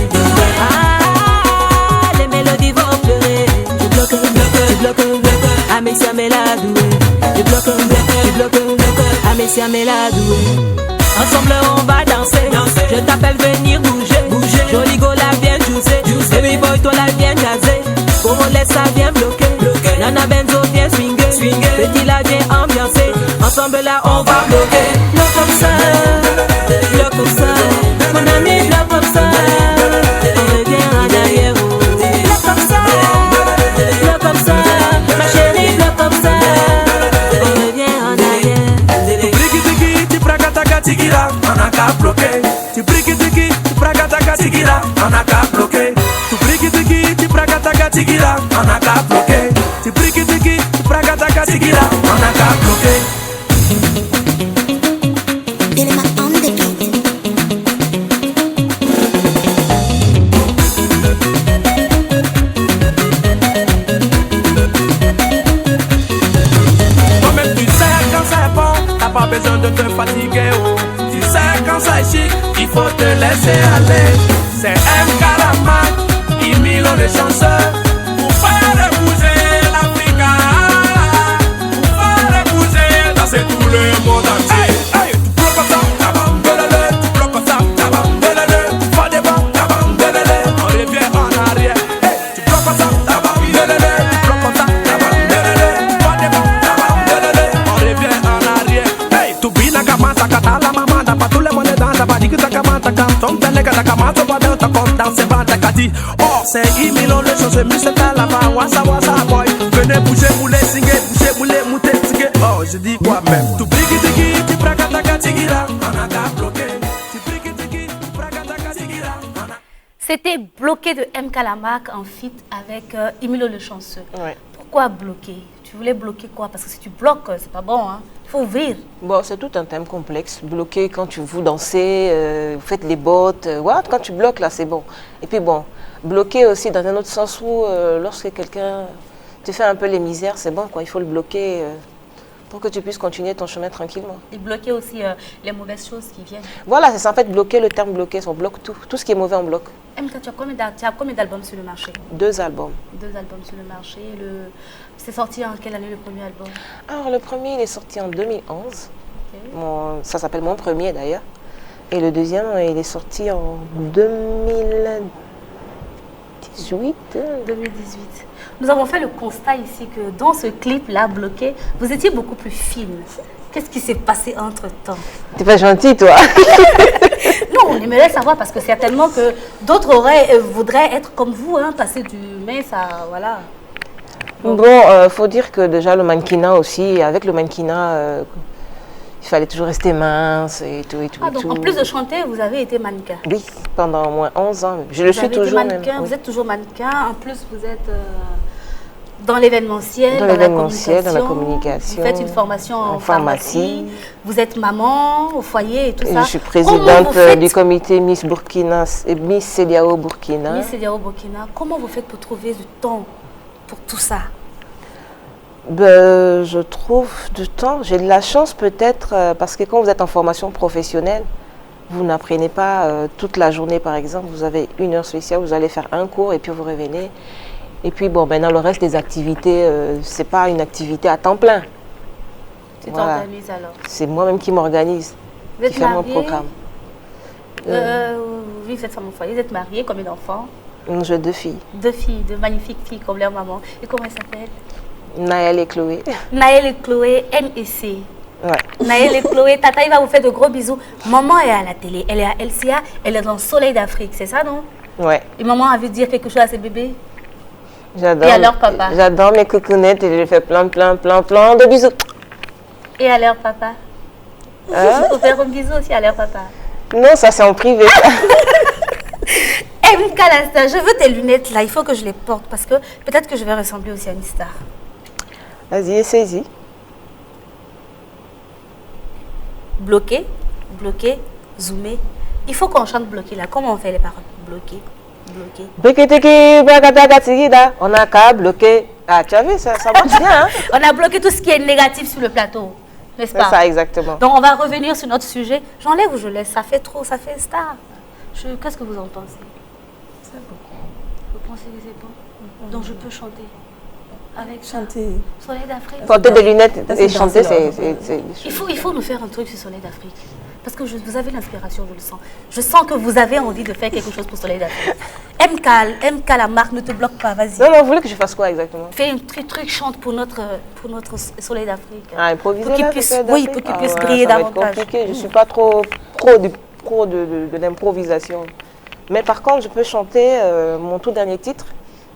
Les mélodies vont pleurer. Tu bloques, Amésia met la douée. Tu bloques, Amésia met la douée. Ensemble on va danser. Je t'appelle venir bouger. Joli go la viens juicer. Baby boy toi la viens jazzer. Congolais ça vient bloquer. Nana Benzo vient swinger. Petit la vient ambiancer. Ensemble là on va bloquer. Bloque comme ça. Mon ami bloque comme ça. On revient en arrière. Bloque comme ça. Ma chérie bloque comme ça. On revient en arrière. Tu pragataka tigira, on a qu'à bloquer. Tu briki-tiki, tu pragataka tigira, on a qu'à bloquer. Tu briki-tiki, tu pragataka tigira, on a qu'à bloquer. Tu briki-tiki, tu pragataka tigira, on a qu'à bloquer. Toi-même tu sais quand c'est bon, t'as pas besoin de te fatiguer. Oh. Tu sais quand c'est chic, il faut te laisser aller. C'est MK la marque, il millions de chanceux. Pour faire bouger l'Afrique, pour faire bouger, danser tout le monde entier. Hey, tu bloques comme ça, tabam, belele. Tu bloques comme ça, tabam, belele. Tu fais des bons, tabam, belele. On revient en arrière. Hey, tu bloques comme ça, tabam, belele. Tu bloques comme ça, tabam, belele. Tu fais des bons, tabam, belele. On revient en arrière. Hey, tu bina kamata katala mamanda, pas tout le monde danse, pas dit que ta kamata quand t'es les gars ta kamata pas dans ta compte dans ses bandes kati. Oh, c'est 1 million de choses, musique à la va, wasa boy. Venez bouger, bouler, singer, bouger, bouler, mouter, singer. Oh, je dis quoi même. Tu briki-tiki, tu pragataka tigira, on a qu'à bloquer. Tu briki-tiki, tu pragataka tigira, on a... C'était Bloqué de MK la marque en feat avec Emilio Le Chanceux. Ouais. Pourquoi bloquer? Tu voulais bloquer quoi? Parce que si tu bloques, c'est pas bon, hein. Il faut ouvrir. Bon, c'est tout un thème complexe. Bloquer quand vous dansez, vous faites les bottes. Quand tu bloques, là, c'est bon. Et puis bon, bloquer aussi dans un autre sens où lorsque quelqu'un te fait un peu les misères, c'est bon, quoi. Il faut le bloquer pour que tu puisses continuer ton chemin tranquillement. Et bloquer aussi les mauvaises choses qui viennent. Voilà, c'est ça. En fait, bloquer, le terme bloquer, on bloque tout. Tout ce qui est mauvais, on bloque. MK, tu as combien d'albums sur le marché? 2 albums. 2 albums sur le marché. C'est sorti en quelle année le premier album? Alors le premier, il est sorti en 2011. Okay. Ça s'appelle Mon Premier d'ailleurs. Et le deuxième, il est sorti en 2018. 2018. Nous avons fait le constat ici que dans ce clip-là, Bloqué, vous étiez beaucoup plus fine. Qu'est-ce qui s'est passé entre-temps? T'es pas gentille, toi. Non, on aimerait savoir parce que certainement que d'autres voudraient être comme vous, hein, passer du mince à... Voilà. Bon, faut dire que déjà le mannequinat aussi, avec le mannequinat, il fallait toujours rester mince et tout et tout. Ah, donc en plus de chanter, vous avez été mannequin? Oui, pendant au moins 11 ans. Je le suis toujours même. Vous êtes toujours mannequin, en plus vous êtes dans l'événementiel, dans la communication. Vous faites une formation en pharmacie. Vous êtes maman au foyer et tout ça. Je suis présidente du comité Miss Burkina, Miss CEDEAO Burkina. Miss CEDEAO Burkina. Comment vous faites pour trouver du temps pour tout ça? Je trouve du temps. J'ai de la chance peut-être parce que quand vous êtes en formation professionnelle, vous n'apprenez pas toute la journée par exemple. Vous avez une heure spéciale, vous allez faire un cours et puis vous revenez. Et puis bon, maintenant le reste des activités, c'est pas une activité à temps plein. Tu t'organises alors? C'est moi-même qui m'organise, qui fais mon programme. Oui, vous êtes femme au foyer, vous êtes mariée, combien d'enfants? J'ai 2 filles. 2 filles, de magnifiques filles comme leur maman. Et comment elles s'appellent? Naël et Chloé. Naël et Chloé, NEC. Ouais. Naël et Chloé, Tata, il va vous faire de gros bisous. Maman est à la télé, elle est à LCA, elle est dans Soleil d'Afrique, c'est ça, non? Ouais. Et maman a vu dire quelque chose à ses bébés? J'adore. Et à leur papa? J'adore mes coucounettes et je lui fais plein de bisous. Et à leur papa? Il faut faire un bisou aussi à leur papa. Non, ça c'est en privé. MK la star, je veux tes lunettes là, il faut que je les porte parce que peut-être que je vais ressembler aussi à une star. Vas-y, essaye-y. Bloqué, bloqué, zoomé. Il faut qu'on chante bloqué là. Comment on fait les paroles? Bloqué, bloqué. On a qu'à bloquer. Ah, tu as vu, ça marche bien. Hein? On a bloqué tout ce qui est négatif sur le plateau, n'est-ce pas? C'est ça, exactement. Donc on va revenir sur notre sujet. J'enlève ou je laisse? Ça fait trop, ça fait star. Qu'est-ce que vous en pensez? C'est beaucoup. Vous pensez que c'est bon? Donc je peux chanter avec chanter. Soleil d'Afrique. Porter des lunettes et chanter, c'est... Il faut nous faire un truc sur Soleil d'Afrique. Parce que vous avez l'inspiration, je le sens. Je sens que vous avez envie de faire quelque chose pour Soleil d'Afrique. MK, la marque, ne te bloque pas, vas-y. Non, vous voulez que je fasse quoi exactement? Fais un truc, chante pour notre Soleil d'Afrique. Ah, improviser pour qu'il puisse briller davantage. Je ne suis pas trop pro de l'improvisation. Mais par contre, je peux chanter mon tout dernier titre,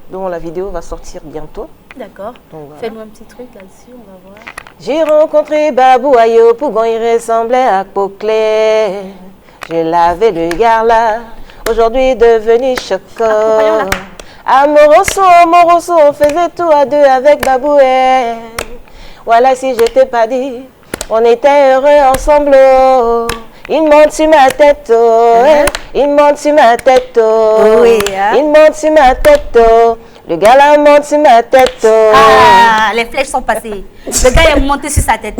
dont la vidéo va sortir bientôt. D'accord. Voilà. Fais-nous un petit truc là-dessus, on va voir. J'ai rencontré Babou Ayo, Pougon, il ressemblait à Poclé. J'ai lavé le gars là, aujourd'hui devenu chocolat. À Moroso, on faisait tout à 2 avec Babou. Voilà, si je t'ai pas dit, on était heureux ensemble. Il monte sur ma tête, il monte sur ma tête, il monte sur ma tête. Le gars là monte sur ma tête. Ah, les flèches sont passées. Le gars est monté sur sa tête.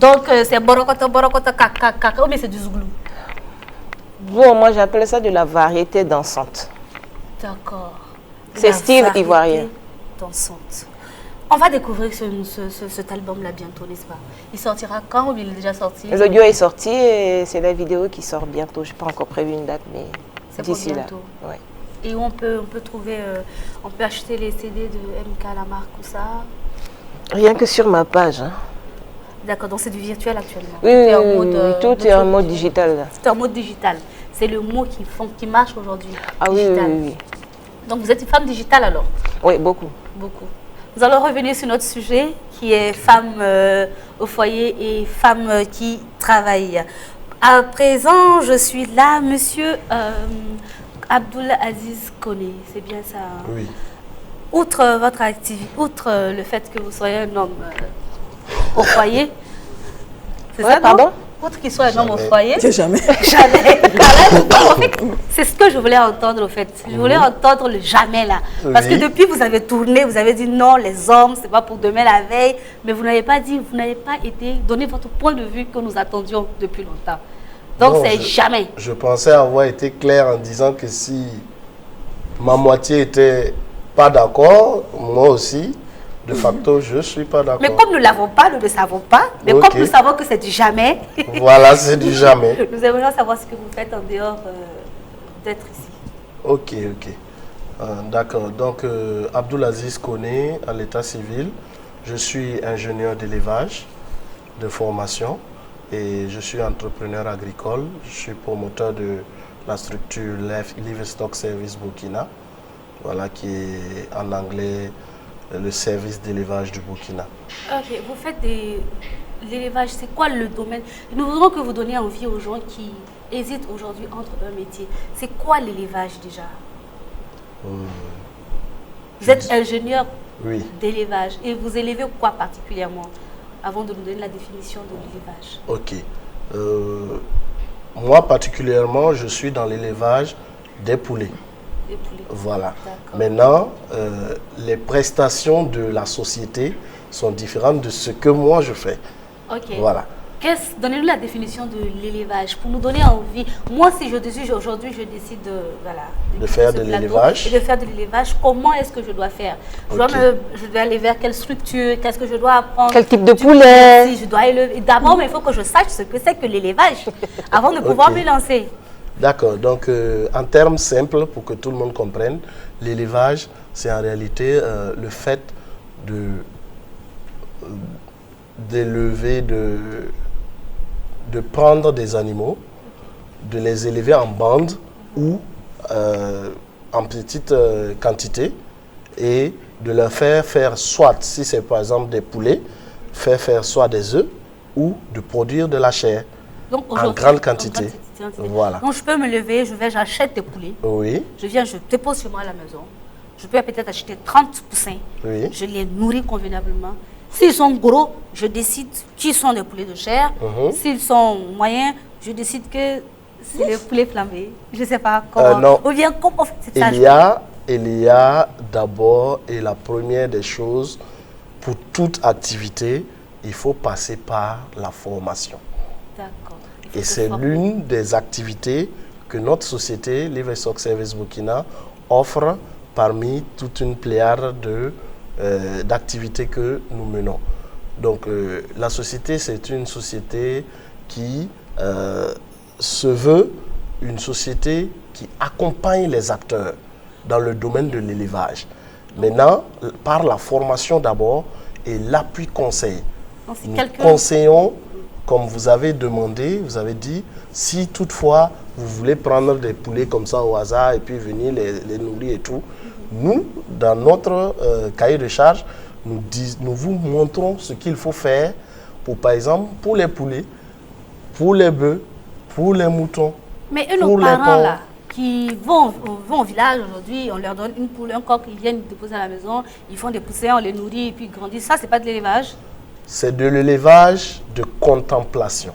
Donc c'est borokoto, kaka, mais c'est du zouglou. Bon, moi j'appelle ça de la variété dansante. D'accord. C'est style ivoirien. Dansante. On va découvrir cet album-là bientôt, n'est-ce pas? Il sortira quand ou il est déjà sorti? L'audio est sorti et c'est la vidéo qui sort bientôt. Je n'ai pas encore prévu une date, mais d'ici là. Ouais. Et on peut trouver, on peut acheter les CD de MK la marque ou ça? Rien que sur ma page. Hein. D'accord, donc c'est du virtuel actuellement. Oui, tout est en mode digital. Là. Tout est en mode digital. C'est le mot qui marche aujourd'hui. Ah digital. Oui. Donc vous êtes une femme digitale alors? Oui, beaucoup. Beaucoup. Nous allons revenir sur notre sujet qui est femme au foyer et femme qui travaille. À présent, je suis là, monsieur Abdoul Aziz Koné, c'est bien ça? Oui. Outre votre activité, outre le fait que vous soyez un homme au foyer, c'est ça, pardon? Outre qu'il soit un homme au foyer. Jamais. Jamais. En fait, c'est ce que je voulais entendre, au fait. Je voulais entendre le jamais, là. Parce que depuis, vous avez tourné, vous avez dit non, les hommes, c'est pas pour demain la veille. Mais vous n'avez pas dit, vous n'avez pas été donné votre point de vue que nous attendions depuis longtemps. Donc, c'est jamais. Je pensais avoir été clair en disant que si ma moitié était pas d'accord, moi aussi. De facto, je ne suis pas d'accord. Mais comme nous ne l'avons pas, nous ne savons pas. Mais comme nous savons que c'est du jamais. Voilà, c'est du jamais. Nous aimerions savoir ce que vous faites en dehors d'être ici. Ok. D'accord. Donc, Abdoulaziz Koné, à l'état civil. Je suis ingénieur d'élevage de formation et je suis entrepreneur agricole. Je suis promoteur de la structure Livestock Service Burkina, voilà, qui est en anglais le service d'élevage du Burkina. Ok, vous faites de l'élevage, c'est quoi le domaine? Nous voudrons que vous donniez envie aux gens qui hésitent aujourd'hui entre un métier. C'est quoi l'élevage déjà? Vous êtes ingénieur d'élevage et vous élevez quoi particulièrement avant de nous donner la définition de l'élevage? Ok. Moi particulièrement, je suis dans l'élevage des poulets. Des poulets. Voilà. Maintenant, les prestations de la société sont différentes de ce que moi je fais. Ok. Voilà. Donnez-nous la définition de l'élevage pour nous donner envie. Moi, si je décide aujourd'hui, je décide de faire de l'élevage. Et de faire de l'élevage, comment est-ce que je dois faire? Je dois aller vers quelle structure? Qu'est-ce que je dois apprendre? Quel type de poulet? Si je dois élever. D'abord, il faut que je sache ce que c'est que l'élevage avant de pouvoir me lancer. D'accord. Donc, en termes simples, pour que tout le monde comprenne, l'élevage, c'est en réalité le fait d'élever, de prendre des animaux, de les élever en bande ou en petite quantité et de leur faire soit, si c'est par exemple des poulets, faire soit des œufs ou de produire de la chair. Donc, en grande quantité. Voilà. Donc je peux me lever, j'achète des poulets. Oui. Je viens, je dépose chez moi à la maison. Je peux peut-être acheter 30 poussins. Oui. Je les nourris convenablement. S'ils sont gros, je décide qui sont des poulets de chair. S'ils sont moyens, je décide que c'est les poulets flambés. Je ne sais pas comment. Non. Ou bien comment c'est ça. Il y a d'abord, et la première des choses, pour toute activité, il faut passer par la formation. D'accord. Et c'est l'une des activités que notre société, Livestock Service Burkina, offre parmi toute une pléiade d'activités que nous menons. Donc la société, c'est une société qui se veut une société qui accompagne les acteurs dans le domaine de l'élevage. Maintenant, par la formation d'abord et l'appui conseil. Nous conseillons, comme vous avez demandé, vous avez dit, si toutefois vous voulez prendre des poulets comme ça au hasard et puis venir les nourrir et tout, nous, dans notre cahier de charge, nous vous montrons ce qu'il faut faire pour, par exemple, pour les poulets, pour les bœufs, pour les moutons. Mais eux, nos parents là, qui vont au village aujourd'hui, on leur donne une poule, un coq, ils viennent déposer à la maison, ils font des poussins, on les nourrit et puis ils grandissent. Ça, c'est pas de l'élevage? C'est de l'élevage de contemplation.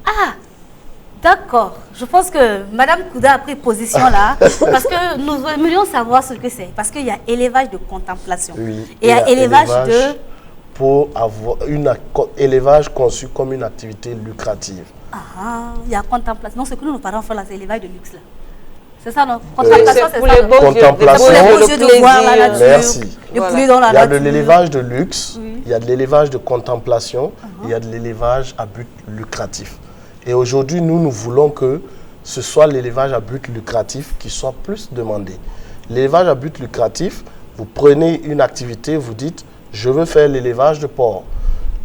Ah, d'accord. Je pense que Madame Kouda a pris position là, parce que nous aimerions savoir ce que c'est. Parce qu'il y a élevage de contemplation. Oui, et il y a élevage de... Pour avoir élevage conçu comme une activité lucrative. Ah, il y a contemplation. Non, ce que nos parents font là, c'est élevage de luxe là. C'est ça, non? Contemplation, c'est pour les beaux contemplation, yeux de voir la nature. Merci. Voilà. Dans la il y a nature. de l'élevage de luxe, il y a de l'élevage de contemplation, il y a de l'élevage à but lucratif. Et aujourd'hui, nous voulons que ce soit l'élevage à but lucratif qui soit plus demandé. L'élevage à but lucratif, vous prenez une activité, vous dites, je veux faire l'élevage de porc.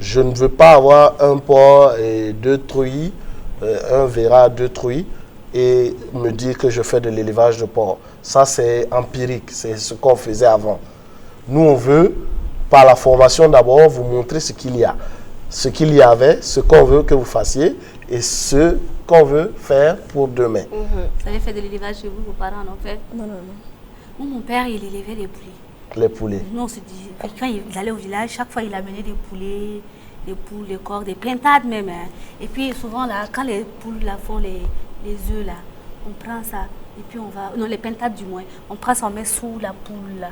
Je ne veux pas avoir un porc et 2 truies, un verra, 2 truies, et me dire que je fais de l'élevage de porc. Ça, c'est empirique, c'est ce qu'on faisait avant. Nous, on veut, par la formation d'abord, vous montrer ce qu'il y a. Ce qu'il y avait, ce qu'on veut que vous fassiez, et ce qu'on veut faire pour demain. Vous avez fait de l'élevage chez vous, vos parents en ont fait? Non. Moi, mon père, il élevait les poulets. Les poulets. Nous, on se dit, quand il allait au village, chaque fois, il amenait des poulets, des poules, des coqs, des pintades même. Hein. Et puis, souvent, là, quand les poules là, font les œufs, là, on prend ça, et puis on va... Non, les pintades du moins. On prend ça, on met sous la poule, là.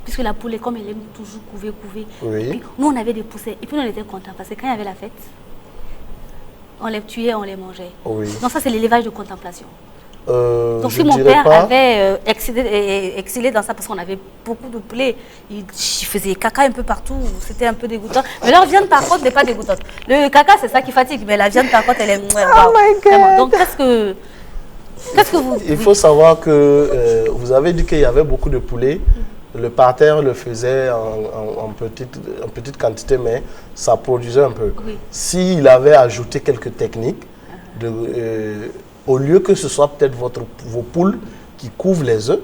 Puisque la poule, comme elle aime toujours couver. Oui. Et puis, nous, on avait des poussins. Et puis, on était contents, parce que quand il y avait la fête, on les tuait, on les mangeait. Oui. Donc ça, c'est l'élevage de contemplation. Donc si mon père avait excellé dans ça, parce qu'on avait beaucoup de poulets, il faisait caca un peu partout, c'était un peu dégoûtant. Mais leur viande par contre n'est pas dégoûtante. Le caca c'est ça qui fatigue, mais la viande par contre elle est... Oh my God. Donc qu'est-ce que vous... Il faut savoir que vous avez dit qu'il y avait beaucoup de poulets. Le parterre le faisait en petite quantité, mais ça produisait un peu. Oui. S'il avait ajouté quelques techniques, au lieu que ce soit peut-être vos poules qui couvrent les œufs,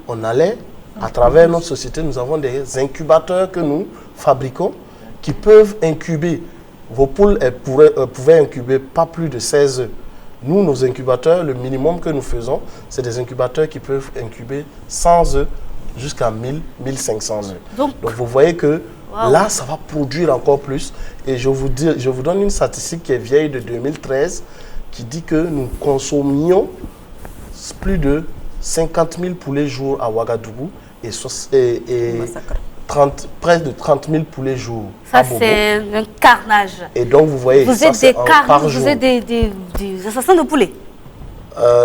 on allait, à travers notre société, nous avons des incubateurs que nous fabriquons qui peuvent incuber. Vos poules pouvaient incuber pas plus de 16 œufs. Nous, nos incubateurs, le minimum que nous faisons, c'est des incubateurs qui peuvent incuber 100 œufs jusqu'à 1000, 1500 œufs. Donc vous voyez que là, ça va produire encore plus. Et je vous donne une statistique qui est vieille de 2013 qui dit que nous consommions plus de 50 000 poulets jour à Ouagadougou et près de 30 000 poulets jour à Bobo. Ça, c'est un carnage. Et donc, vous voyez, vous êtes des carnages, vous êtes des assassins de poulets.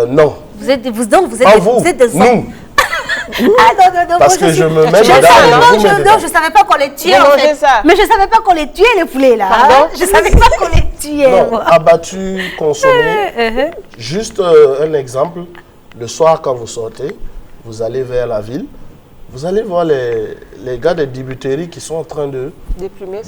Non. Vous êtes des hommes. Nous. Non, parce que je me mets dedans. Je ne savais pas qu'on les tuait. En fait. Mais je ne savais pas qu'on les tuait, les poulets là. Pardon? Je ne savais pas qu'on les tuait. Non, abattus, consommés. Juste un exemple. Le soir, quand vous sortez, vous allez vers la ville. Vous allez voir les gars des débiteries qui sont en train de déplumer,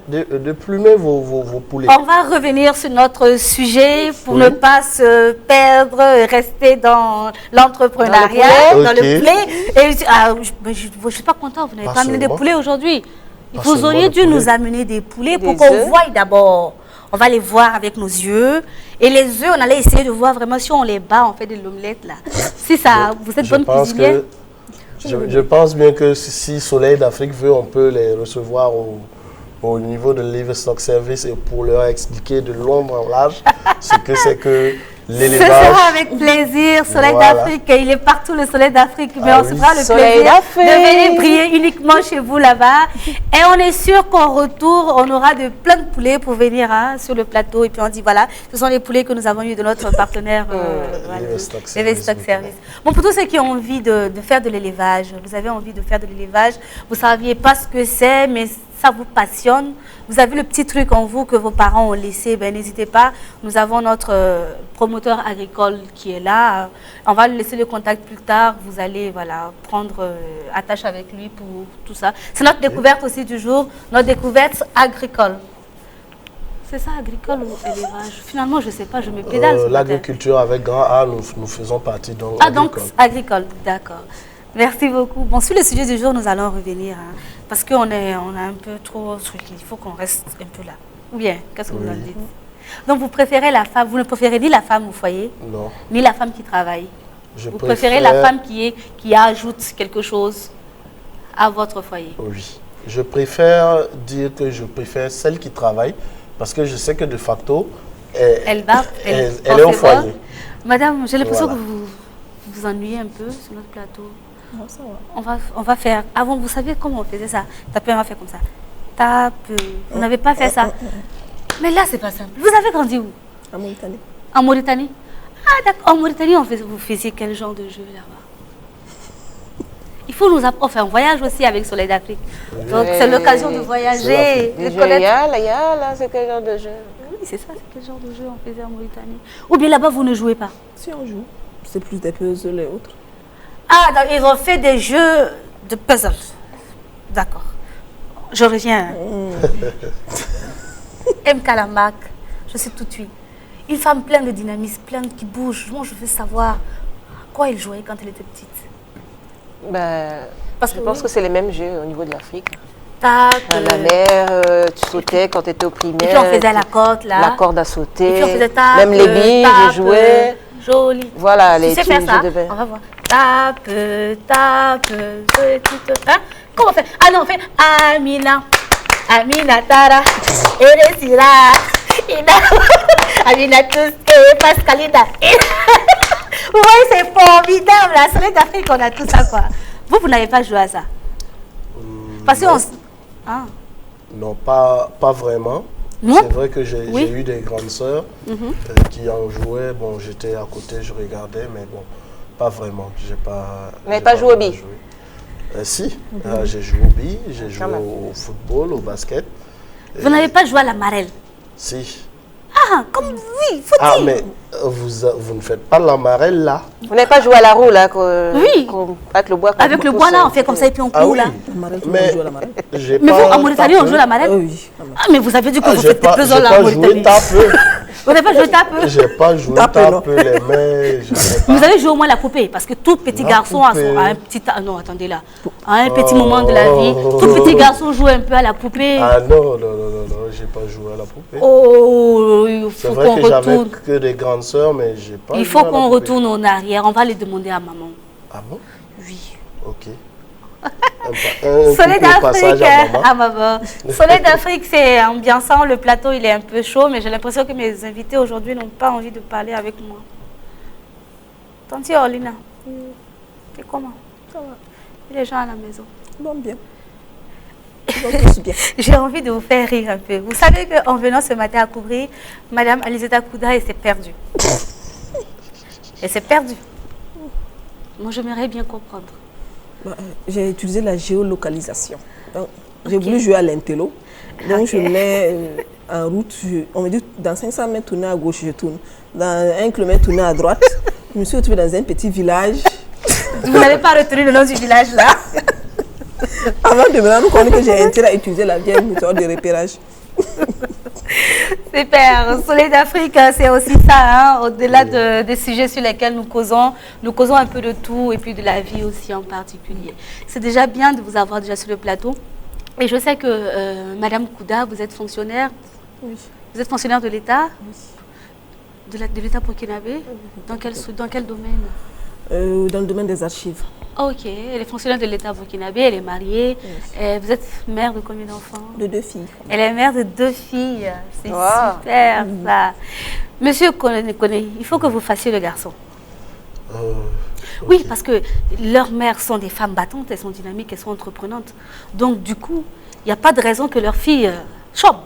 de plumer vos poulets. On va revenir sur notre sujet pour ne pas se perdre, rester dans l'entrepreneuriat, dans le poulet. Et, je ne suis pas content, vous n'avez pas amené des poulets aujourd'hui. Vous auriez dû nous amener des poulets pour qu'on voie d'abord. On va les voir avec nos yeux. Et les œufs, on allait essayer de voir vraiment si on les bat, on fait de l'omelette là. Si ça, vous êtes bonne cuisinière. Je pense bien que si Soleil d'Afrique veut, on peut les recevoir au niveau de Livestock Service et pour leur expliquer de long en large ce que c'est que l'élevage. Ce sera avec plaisir, Soleil d'Afrique. Il est partout le Soleil d'Afrique, mais on se fera le plaisir de venir briller uniquement chez vous là-bas. Et on est sûr qu'en retour, on aura plein de poulets pour venir sur le plateau. Et puis on dit voilà, ce sont les poulets que nous avons eu de notre partenaire Livestock Service. Bon, pour tous ceux qui ont envie de faire de l'élevage, vous avez envie de faire de l'élevage, vous ne saviez pas ce que c'est, mais ça vous passionne, vous avez le petit truc en vous que vos parents ont laissé, ben, n'hésitez pas. Nous avons notre promoteur agricole qui est là. On va lui laisser le contact plus tard. Vous allez prendre attache avec lui pour tout ça. C'est notre découverte aussi du jour, notre découverte agricole. C'est ça, agricole ou élevage? Finalement, je ne sais pas, je me pédale. L'agriculture avec grand A, nous faisons partie donc donc agricole, d'accord. Merci beaucoup. Bon, sur le sujet du jour, nous allons revenir. Parce qu'on a un peu trop truc. Il faut qu'on reste un peu là. Ou bien, qu'est-ce que vous en dites? Donc, vous préférez la femme, vous ne préférez ni la femme au foyer, ni la femme qui travaille. Vous préférez la femme qui ajoute quelque chose à votre foyer? Oui. Je préfère dire que je préfère celle qui travaille parce que je sais que de facto, elle est au foyer. Madame, j'ai l'impression que vous vous ennuyez un peu sur notre plateau. Non, ça va. On va faire. Avant, vous saviez comment on faisait ça? Taper, on va faire comme ça. Tape. Vous n'avez pas fait ça. Mais là, c'est pas simple. Vous avez grandi où? En Mauritanie. En Mauritanie? Ah, d'accord. En Mauritanie, vous faisiez quel genre de jeu là-bas? Il faut nous apprendre. Enfin, on voyage aussi avec Soleil d'Afrique. Donc, c'est l'occasion de voyager. Là, c'est quel genre de jeu? Oui, c'est ça. C'est quel genre de jeu on faisait en Mauritanie? Ou bien là-bas, vous ne jouez pas? Si, on joue. C'est plus des puzzles et autres. Ah, donc ils ont fait des jeux de puzzle. D'accord. Je reviens. M. Kalamack, je sais tout de suite. Une femme pleine de dynamisme, pleine qui bouge. Moi, je veux savoir à quoi elle jouait quand elle était petite. Parce que je pense que c'est les mêmes jeux au niveau de l'Afrique. La mer, tu sautais quand tu étais au primaire. Et puis on faisait la corde là. La corde à sauter. Et puis on faisait tape, même les billes, je jouais. Joli. Voilà, tu sais faire ça? On va voir. Tape. Hein? Comment on fait? Ah non, on fait Amina. Amina Tara. Eresira. Amina tous et Pascalina. Vous voyez, c'est formidable. La Soleil d'Afrique, on a tout ça quoi. Vous n'avez pas joué à ça? Parce que non, pas vraiment. C'est vrai que j'ai eu des grandes sœurs qui en jouaient. Bon, j'étais à côté, je regardais, mais bon, pas vraiment. Vous n'avez pas joué au billes? Si, j'ai joué au billes, j'ai joué au football, au basket. Vous n'avez pas joué à la marelle? Si. Ah, comme oui, faut dire. Ah, mais vous ne faites pas la marelle là? Vous n'avez pas joué à la roue là? Oui. Avec le bois. Avec le bois là, on fait comme ça et puis on coule là. Mais vous, en Mauritanie, on joue la marelle? Oui. Ah, mais vous avez dit que vous faites des puzzles là en Mauritanie. Vous n'avez pas joué tape? J'ai pas joué tape, les mains. Vous avez joué au moins la poupée, parce que tout petit garçon a un petit... Non, attendez là. À un petit moment de la vie, tout petit garçon joue un peu à la poupée. Ah non, j'ai pas joué à la poupée. Oh, il faut qu'on retourne. J'avais que des grandes sœurs, mais j'ai pas Il faut qu'on retourne en arrière. On va les demander à maman. Ah bon? Oui. Ok. Soleil d'Afrique à maman. Soleil d'Afrique, c'est ambiançant. Le plateau, il est un peu chaud, mais j'ai l'impression que mes invités aujourd'hui n'ont pas envie de parler avec moi. Tanti Orlina, c'est comment? Ça va. Les gens à la maison. Bon, bien. J'ai envie de vous faire rire un peu. Vous savez qu'en venant ce matin à couvrir, Madame Alizeta Kouda, elle s'est perdue. Elle s'est perdue. Moi, j'aimerais bien comprendre. J'ai utilisé la géolocalisation. J'ai voulu jouer à l'intello. Donc, je mets en route. On me dit, dans 500 mètres, tourner à gauche, je tourne. Dans 1 kilomètre, tourner à droite. Je me suis retrouvée dans un petit village. Vous n'avez pas retenu le nom du village, là? Avant de me rendre compte que j'ai intérêt à utiliser la vieille méthode de repérage. Super. Soleil d'Afrique, c'est aussi ça, hein? Au-delà des sujets sur lesquels nous causons un peu de tout et puis de la vie aussi en particulier. C'est déjà bien de vous avoir déjà sur le plateau. Et je sais que Madame Kouda, vous êtes fonctionnaire. Oui. Vous êtes fonctionnaire de l'État? Oui. De l'État burkinabé? Dans quel domaine? Dans le domaine des archives. Ok, elle est fonctionnaire de l'État burkinabé, elle est mariée. Oui. Vous êtes mère de combien d'enfants? De 2 filles. Elle est mère de 2 filles. C'est super ça. Monsieur Kone, il faut que vous fassiez le garçon. Okay. Oui, parce que leurs mères sont des femmes battantes, elles sont dynamiques, elles sont entreprenantes. Donc du coup, il n'y a pas de raison que leur fille chope.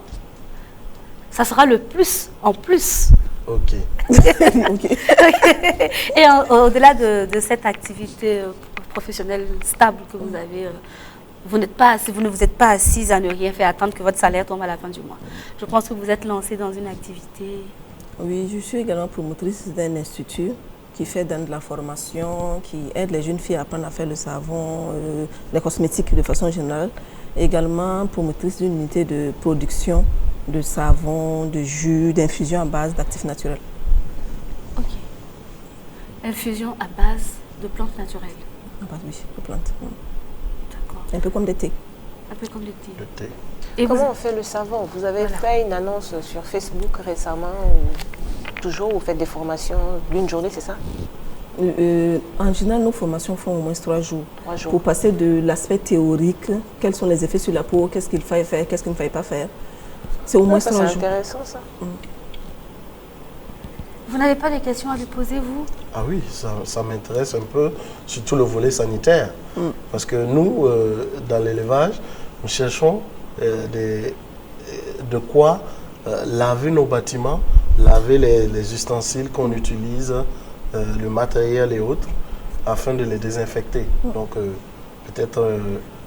Ça sera le plus en plus. Ok. Okay. Et au-delà de cette activité professionnelle stable que vous avez, vous ne vous êtes pas assise à ne rien faire, attendre que votre salaire tombe à la fin du mois. Je pense que vous êtes lancée dans une activité. Oui, je suis également promotrice d'un institut qui fait de la formation, qui aide les jeunes filles à apprendre à faire le savon, les cosmétiques de façon générale. Également promotrice d'une unité de production de savon, de jus, d'infusion à base d'actifs naturels. Ok. Infusion à base de plantes naturelles. À base, oui, de plantes. D'accord. Un peu comme des thés. Un peu comme des thés. Le thé. Et comment on fait le savon? Vous avez fait une annonce sur Facebook récemment ou toujours vous faites des formations d'une journée, c'est ça? En général, nos formations font au moins 3 jours. 3 jours. Pour passer de l'aspect théorique, quels sont les effets sur la peau, qu'est-ce qu'il fallait faire, qu'est-ce qu'il ne fallait pas faire. C'est au moins 3 jours. C'est intéressant ça. Vous n'avez pas de questions à lui poser, vous? Ah oui, ça m'intéresse un peu, surtout le volet sanitaire. Parce que nous, dans l'élevage, nous cherchons de quoi laver nos bâtiments, laver les ustensiles qu'on utilise, le matériel et autres, afin de les désinfecter. Donc, peut-être...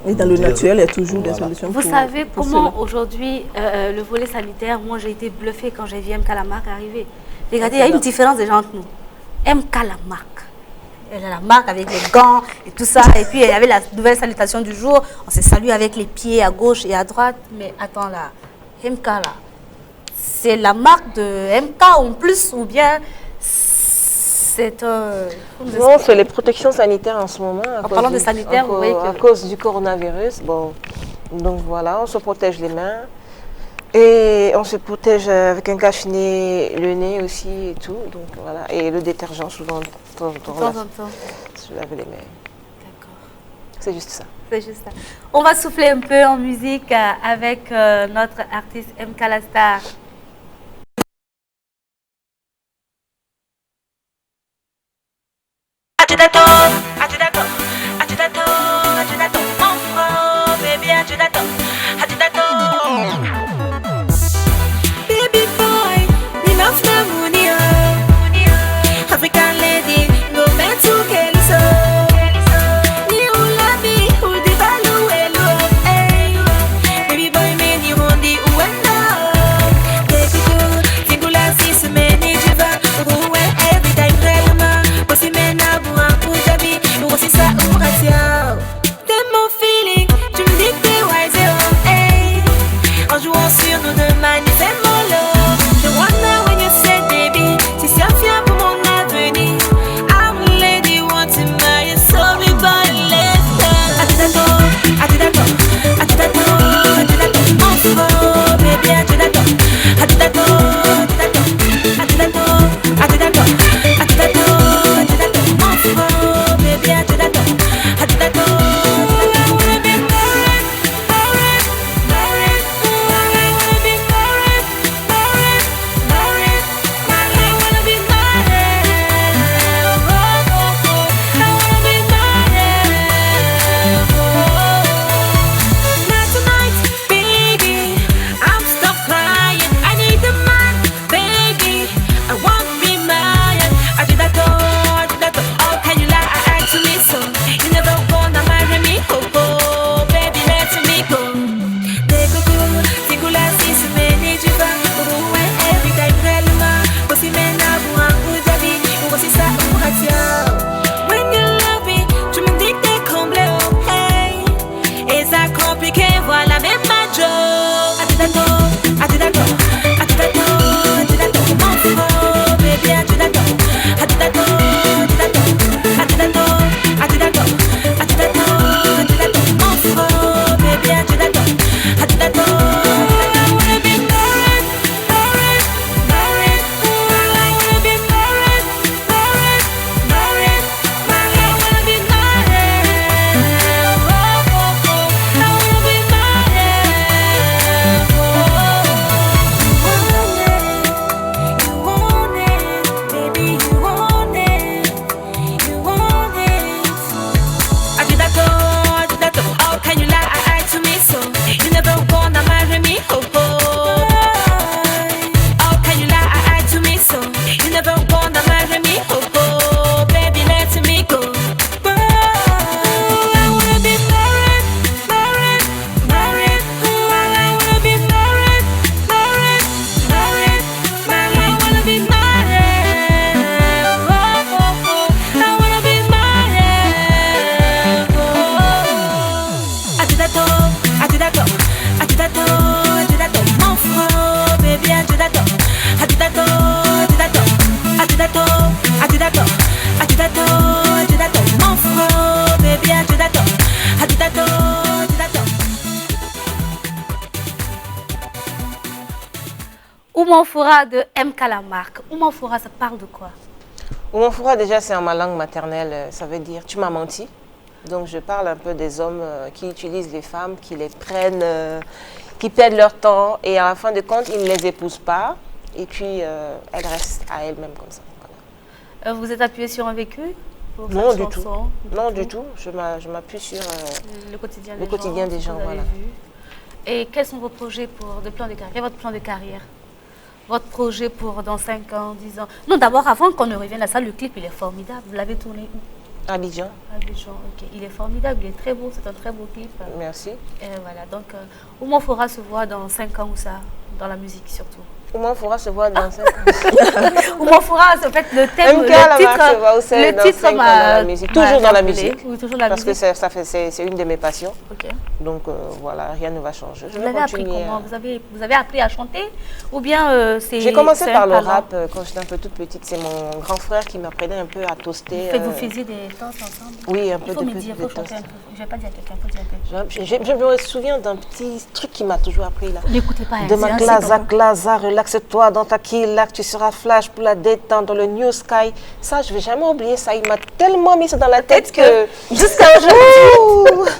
Et dans le naturel, il y a toujours des solutions. Vous savez comment aujourd'hui, le volet sanitaire, moi j'ai été bluffée quand j'ai vu MK la marque arriver. Regardez, il y a une différence déjà entre nous. MK la marque. Elle a la marque avec les gants et tout ça. Et puis il y avait la nouvelle salutation du jour. On s'est salué avec les pieds à gauche et à droite. Mais attends là, MK là, c'est la marque de MK en plus ou bien c'est non, c'est les protections sanitaires en ce moment. En parlant de sanitaire, vous voyez que... À cause du coronavirus, bon, donc voilà, on se protège les mains. Et on se protège avec un cache-nez, le nez aussi et tout. Donc voilà. Et le détergent souvent de temps en temps. Se laver les mains. D'accord. C'est juste ça. C'est juste ça. On va souffler un peu en musique avec notre artiste MK la Star. Oumanfoura de MK la marque. Oumanfoura, ça parle de quoi? Oumanfoura, déjà, c'est en ma langue maternelle. Ça veut dire « tu m'as menti ». Donc, je parle un peu des hommes qui utilisent les femmes, qui les prennent, qui perdent leur temps et à la fin de compte, ils ne les épousent pas. Et puis, elles restent à elles-mêmes comme ça. Voilà. Vous êtes appuyé sur un vécu? Non, du tout. Non, du tout. Je m'appuie sur le quotidien des gens. Voilà. Et quels sont vos projets de plan de carrière? Quel est votre plan de carrière? Votre projet pour dans 5 ans, 10 ans? Non, d'abord, avant qu'on ne revienne à ça, le clip, il est formidable. Vous l'avez tourné où? Abidjan. Abidjan, ok. Il est formidable, il est très beau, c'est un très beau clip. Merci. Et voilà, donc, Oumanfoura se voit dans 5 ans ou ça, dans la musique surtout? Oumanfoura se voit dans 5 ans. Oumanfoura, c'est en fait le thème, le titre m'a toujours dans la musique. Oui, toujours dans la musique. Parce que c'est une de mes passions. Okay. Donc voilà, rien ne va changer. Vous avez appris comment? Vous avez appris à chanter ou bien c'est... J'ai commencé par le rap quand j'étais un peu toute petite. C'est mon grand frère qui m'apprenait un peu à toaster. Vous faisiez des toasts ensemble? Oui, un peu de toast. Il faut chanter un peu. Je ne vais pas dire à quelqu'un, il faut dire à quelqu'un. Je me souviens d'un petit truc qui m'a toujours appris là. N'écoutez pas. De ma classe, relaxe-toi dans ta quille, là, tu seras flash pour la détente dans le New Sky. Ça, je ne vais jamais oublier ça. Il m'a tellement mis ça dans la tête que jusqu'à aujourd'hui.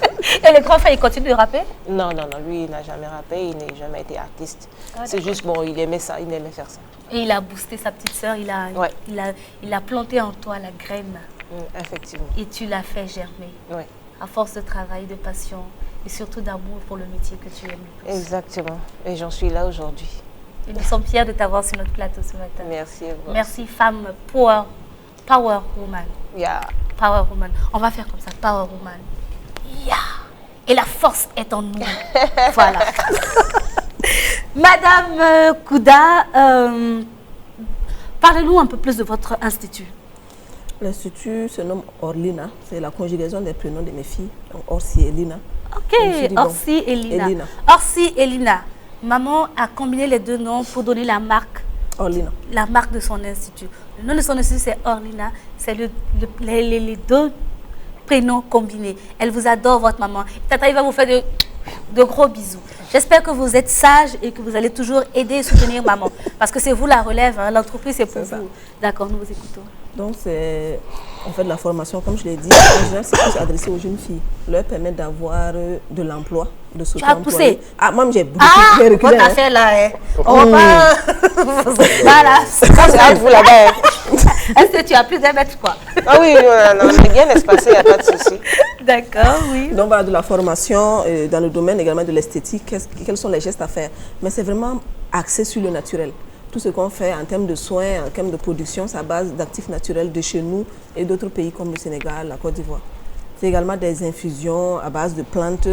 Et le grand frère, il continue de rapper? Non, lui, il n'a jamais rappé, il n'a jamais été artiste. C'est juste, bon, il aimait ça, il aimait faire ça. Et il a boosté sa petite sœur, il a planté en toi la graine. Effectivement. Et tu l'as fait germer. Oui. À force de travail, de passion et surtout d'amour pour le métier que tu aimes le plus. Exactement. Et j'en suis là aujourd'hui. Et nous sommes fiers de t'avoir sur notre plateau ce matin. Merci à vous. Merci, femme power woman. Yeah. Power woman. On va faire comme ça, power woman. Yeah. Et la force est en nous. Voilà. Madame Kouda, parlez-nous un peu plus de votre institut. L'institut se nomme Orlina. C'est la conjugaison des prénoms de mes filles. Donc Orsi et Lina. Ok, Orsi et Lina. Orsi et Lina. Maman a combiné les deux noms pour donner la marque. Orlina. La marque de son institut. Le nom de son institut, c'est Orlina. C'est les deux prénoms combinés. Elle vous adore, votre maman. Tata, il va vous faire de gros bisous. J'espère que vous êtes sage et que vous allez toujours aider et soutenir maman. Parce que c'est vous la relève. Hein. L'entreprise, c'est pour vous. D'accord, nous vous écoutons. Donc, on fait de la formation, comme je l'ai dit. En général, c'est plus adressé aux jeunes filles. Leur permettre d'avoir de l'emploi, de s'auto-employer. Ah, moi, j'ai beaucoup reculé. Votre affaire là, hein. On va pas... Voilà. C'est à vous là-bas. Est-ce que tu as plus d'un mètre, quoi? Ah oui, non, c'est bien espacé, il n'y a pas de souci. D'accord, oui. Donc, voilà, de la formation dans le domaine également de l'esthétique, quels sont les gestes à faire. Mais c'est vraiment axé sur le naturel. Tout ce qu'on fait en termes de soins, en termes de production, c'est à base d'actifs naturels de chez nous et d'autres pays comme le Sénégal, la Côte d'Ivoire. C'est également des infusions à base de plantes,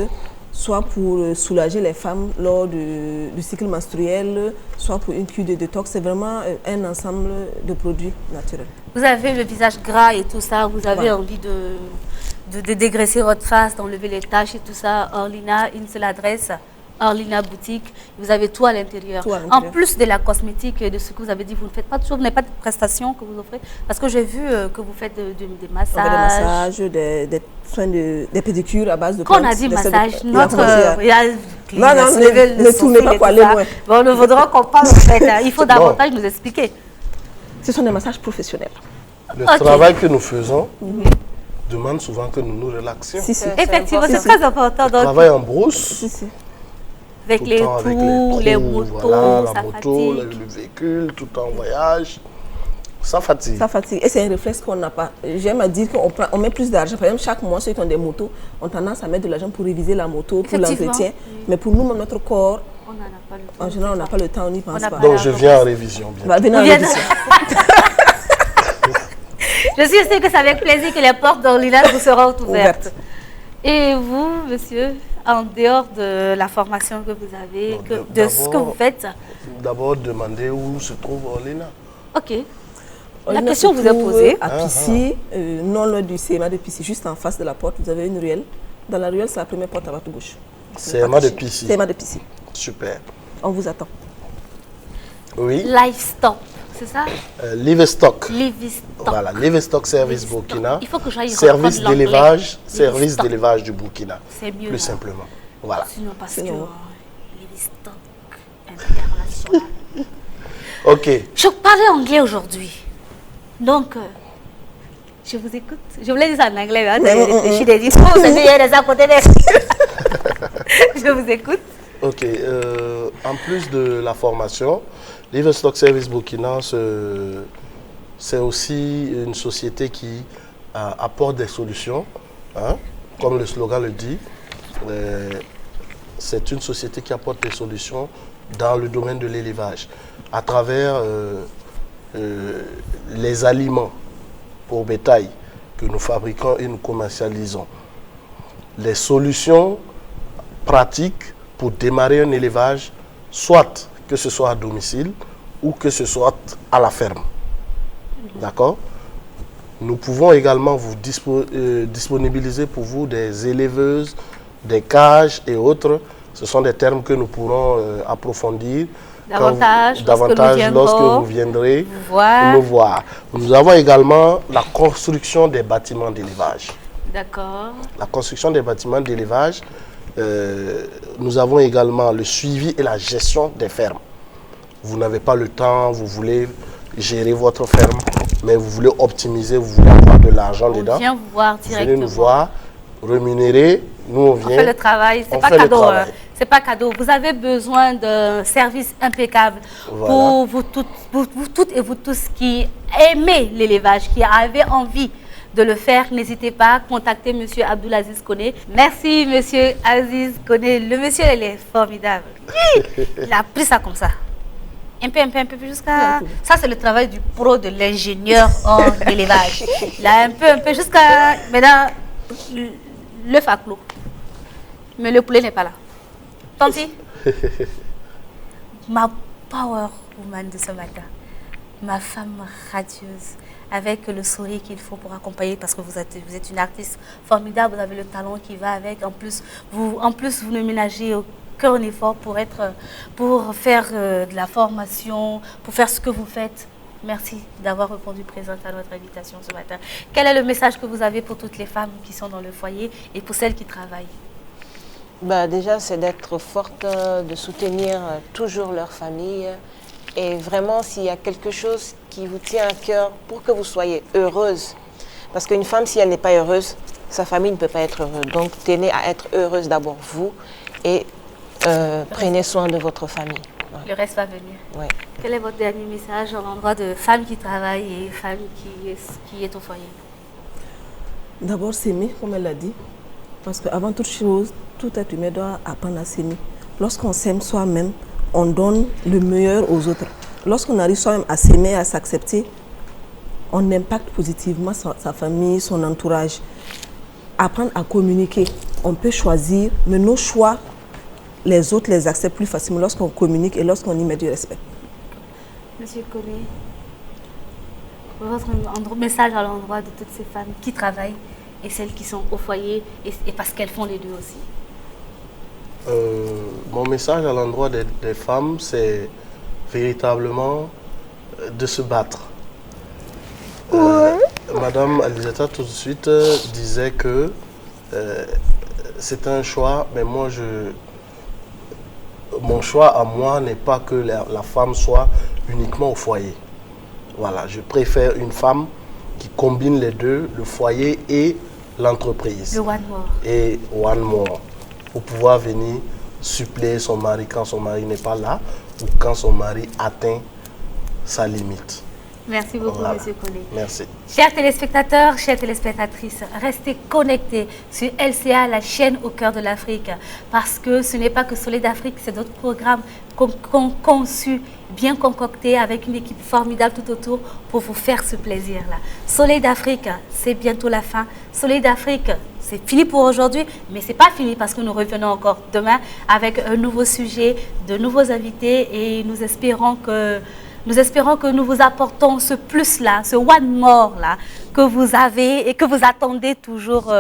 soit pour soulager les femmes lors du cycle menstruel, soit pour une cure de détox. C'est vraiment un ensemble de produits naturels. Vous avez le visage gras et tout ça, vous avez envie de dégraisser votre face, d'enlever les taches et tout ça. Orlina, une seule adresse. Orlina Boutique, vous avez tout à l'intérieur. En plus de la cosmétique et de ce que vous avez dit, vous ne faites pas de choses, vous n'avez pas de prestations que vous offrez. Parce que j'ai vu que vous faites des massages. Des massages, des soins, des pédicures à base de plantes. Quand on a dit massage, notre... ne tournez pas pour aller loin. Bon, nous voudrons qu'on parle en fait. Il faut davantage nous expliquer. Ce sont des massages professionnels. Le travail que nous faisons demande souvent que nous nous relaxions. Effectivement, c'est très important. Le travail en brousse. Avec les trous, les motos, voilà, la moto, le véhicule, tout en voyage. Ça fatigue. Ça fatigue. Et c'est un réflexe qu'on n'a pas. J'aime à dire qu'on met plus d'argent. Par exemple, chaque mois, ceux qui ont des motos ont tendance à mettre de l'argent pour réviser la moto, pour l'entretien. Mais pour nous, notre corps, en général, on n'a pas le temps, on n'y pense pas. Donc, je viens en révision. Venez en révision. Je suis sûre que c'est avec plaisir que les portes d'Orlina vous seront ouvertes. Et vous, monsieur, en dehors de la formation que vous avez, de ce que vous faites? D'abord, demander où se trouve Orlina. Ok. La question vous est posée. À Pissy, non loin du CMA de Pissy, juste en face de la porte, vous avez une ruelle. Dans la ruelle, c'est la première porte à votre gauche. CMA de Pissy. CMA de Pissy. Super. On vous attend. Oui. Livestock, c'est ça? Livestock. Livestock. Voilà, Livestock Service Burkina. Il faut que j'aille service d'élevage, service d'élevage du Burkina. C'est mieux. Plus simplement. Voilà. Sinon, parce que Livestock international. Ok. Je parlais anglais aujourd'hui. Donc, je vous écoute. Je voulais dire ça en anglais, mais je suis désolée. Je vous écoute. Ok. En plus de la formation, Livestock Service Burkina, c'est aussi une société qui apporte des solutions. Hein, comme le slogan le dit, c'est une société qui apporte des solutions dans le domaine de l'élevage à travers les aliments pour bétail que nous fabriquons et nous commercialisons. Les solutions pratiques pour démarrer un élevage, soit que ce soit à domicile ou que ce soit à la ferme. D'accord? Nous pouvons également vous disponibiliser pour vous des éleveuses, des cages et autres. Ce sont des termes que nous pourrons approfondir davantage lorsque vous viendrez nous voir. Nous avons également la construction des bâtiments d'élevage. D'accord. La construction des bâtiments d'élevage, nous avons également le suivi et la gestion des fermes. Vous n'avez pas le temps, vous voulez gérer votre ferme, mais vous voulez optimiser, vous voulez avoir de l'argent dedans. On vient vous voir directement. Vous venez nous voir, rémunérer, nous on vient. On fait le travail, c'est pas cadeau. C'est pas cadeau. Vous avez besoin d'un service impeccable pour vous toutes et vous tous qui aimez l'élevage, qui avez envie de le faire. N'hésitez pas à contacter M. Abdoulaziz Koné. Merci M. Aziz Koné. Le monsieur, il est formidable. Il a pris ça comme ça. Un peu jusqu'à... Ça, c'est le travail du pro, de l'ingénieur en élevage. Il a un peu jusqu'à... Maintenant, le faclo. Mais le poulet n'est pas là. Tanti, ma power woman de ce matin, ma femme radieuse, avec le sourire qu'il faut pour accompagner, parce que vous êtes une artiste formidable, vous avez le talent qui va avec. En plus, vous ne ménagez aucun effort pour faire de la formation, pour faire ce que vous faites. Merci d'avoir répondu présente à notre invitation ce matin. Quel est le message que vous avez pour toutes les femmes qui sont dans le foyer et pour celles qui travaillent? Déjà, c'est d'être forte, de soutenir toujours leur famille. Et vraiment, s'il y a quelque chose qui vous tient à cœur pour que vous soyez heureuse. Parce qu'une femme, si elle n'est pas heureuse, sa famille ne peut pas être heureuse. Donc, tenez à être heureuse d'abord vous et prenez soin de votre famille. Ouais. Le reste va venir. Ouais. Quel est votre dernier message à l'endroit de femmes qui travaillent et femmes qui est au foyer? D'abord, s'aimer, comme elle l'a dit. Parce qu'avant toute chose, tout être humain doit apprendre à s'aimer. Lorsqu'on s'aime soi-même, on donne le meilleur aux autres. Lorsqu'on arrive soi-même à s'aimer, à s'accepter, on impacte positivement sa famille, son entourage. Apprendre à communiquer. On peut choisir, mais nos choix, les autres les acceptent plus facilement lorsqu'on communique et lorsqu'on y met du respect. Monsieur Koné, votre message à l'endroit de toutes ces femmes qui travaillent et celles qui sont au foyer et parce qu'elles font les deux aussi. Mon message à l'endroit des femmes, c'est véritablement de se battre. Madame Alizata tout de suite disait que c'est un choix, mais moi mon choix à moi n'est pas que la femme soit uniquement au foyer. Voilà, je préfère une femme qui combine les deux, le foyer et l'entreprise. Le one more. Et one more. Pour pouvoir venir suppléer son mari quand son mari n'est pas là ou quand son mari atteint sa limite. Merci beaucoup, voilà. Monsieur Koné. Merci. Chers téléspectateurs, chères téléspectatrices, restez connectés sur LCA, la chaîne au cœur de l'Afrique. Parce que ce n'est pas que Soleil d'Afrique, c'est d'autres programmes conçus, bien concoctés, avec une équipe formidable tout autour pour vous faire ce plaisir-là. Soleil d'Afrique, c'est bientôt la fin. Soleil d'Afrique, c'est fini pour aujourd'hui, mais ce n'est pas fini parce que nous revenons encore demain avec un nouveau sujet, de nouveaux invités et nous espérons que nous vous apportons ce plus-là, ce one more-là que vous avez et que vous attendez toujours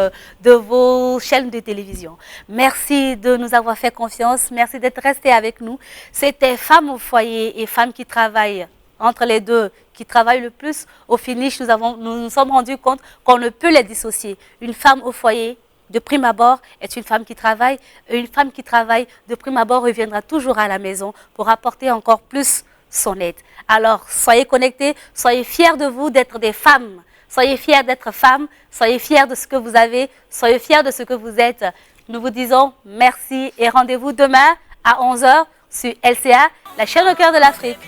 de vos chaînes de télévision. Merci de nous avoir fait confiance. Merci d'être restés avec nous. C'était Femmes au foyer et Femmes qui travaillent. Entre les deux, qui travaillent le plus, au finish, nous nous sommes rendus compte qu'on ne peut les dissocier. Une femme au foyer, de prime abord, est une femme qui travaille. Et une femme qui travaille, de prime abord, reviendra toujours à la maison pour apporter encore plus son aide. Alors, soyez connectés, soyez fiers de vous d'être des femmes. Soyez fiers d'être femmes, soyez fiers de ce que vous avez, soyez fiers de ce que vous êtes. Nous vous disons merci et rendez-vous demain à 11 h sur LCA, la chaîne au cœur de l'Afrique.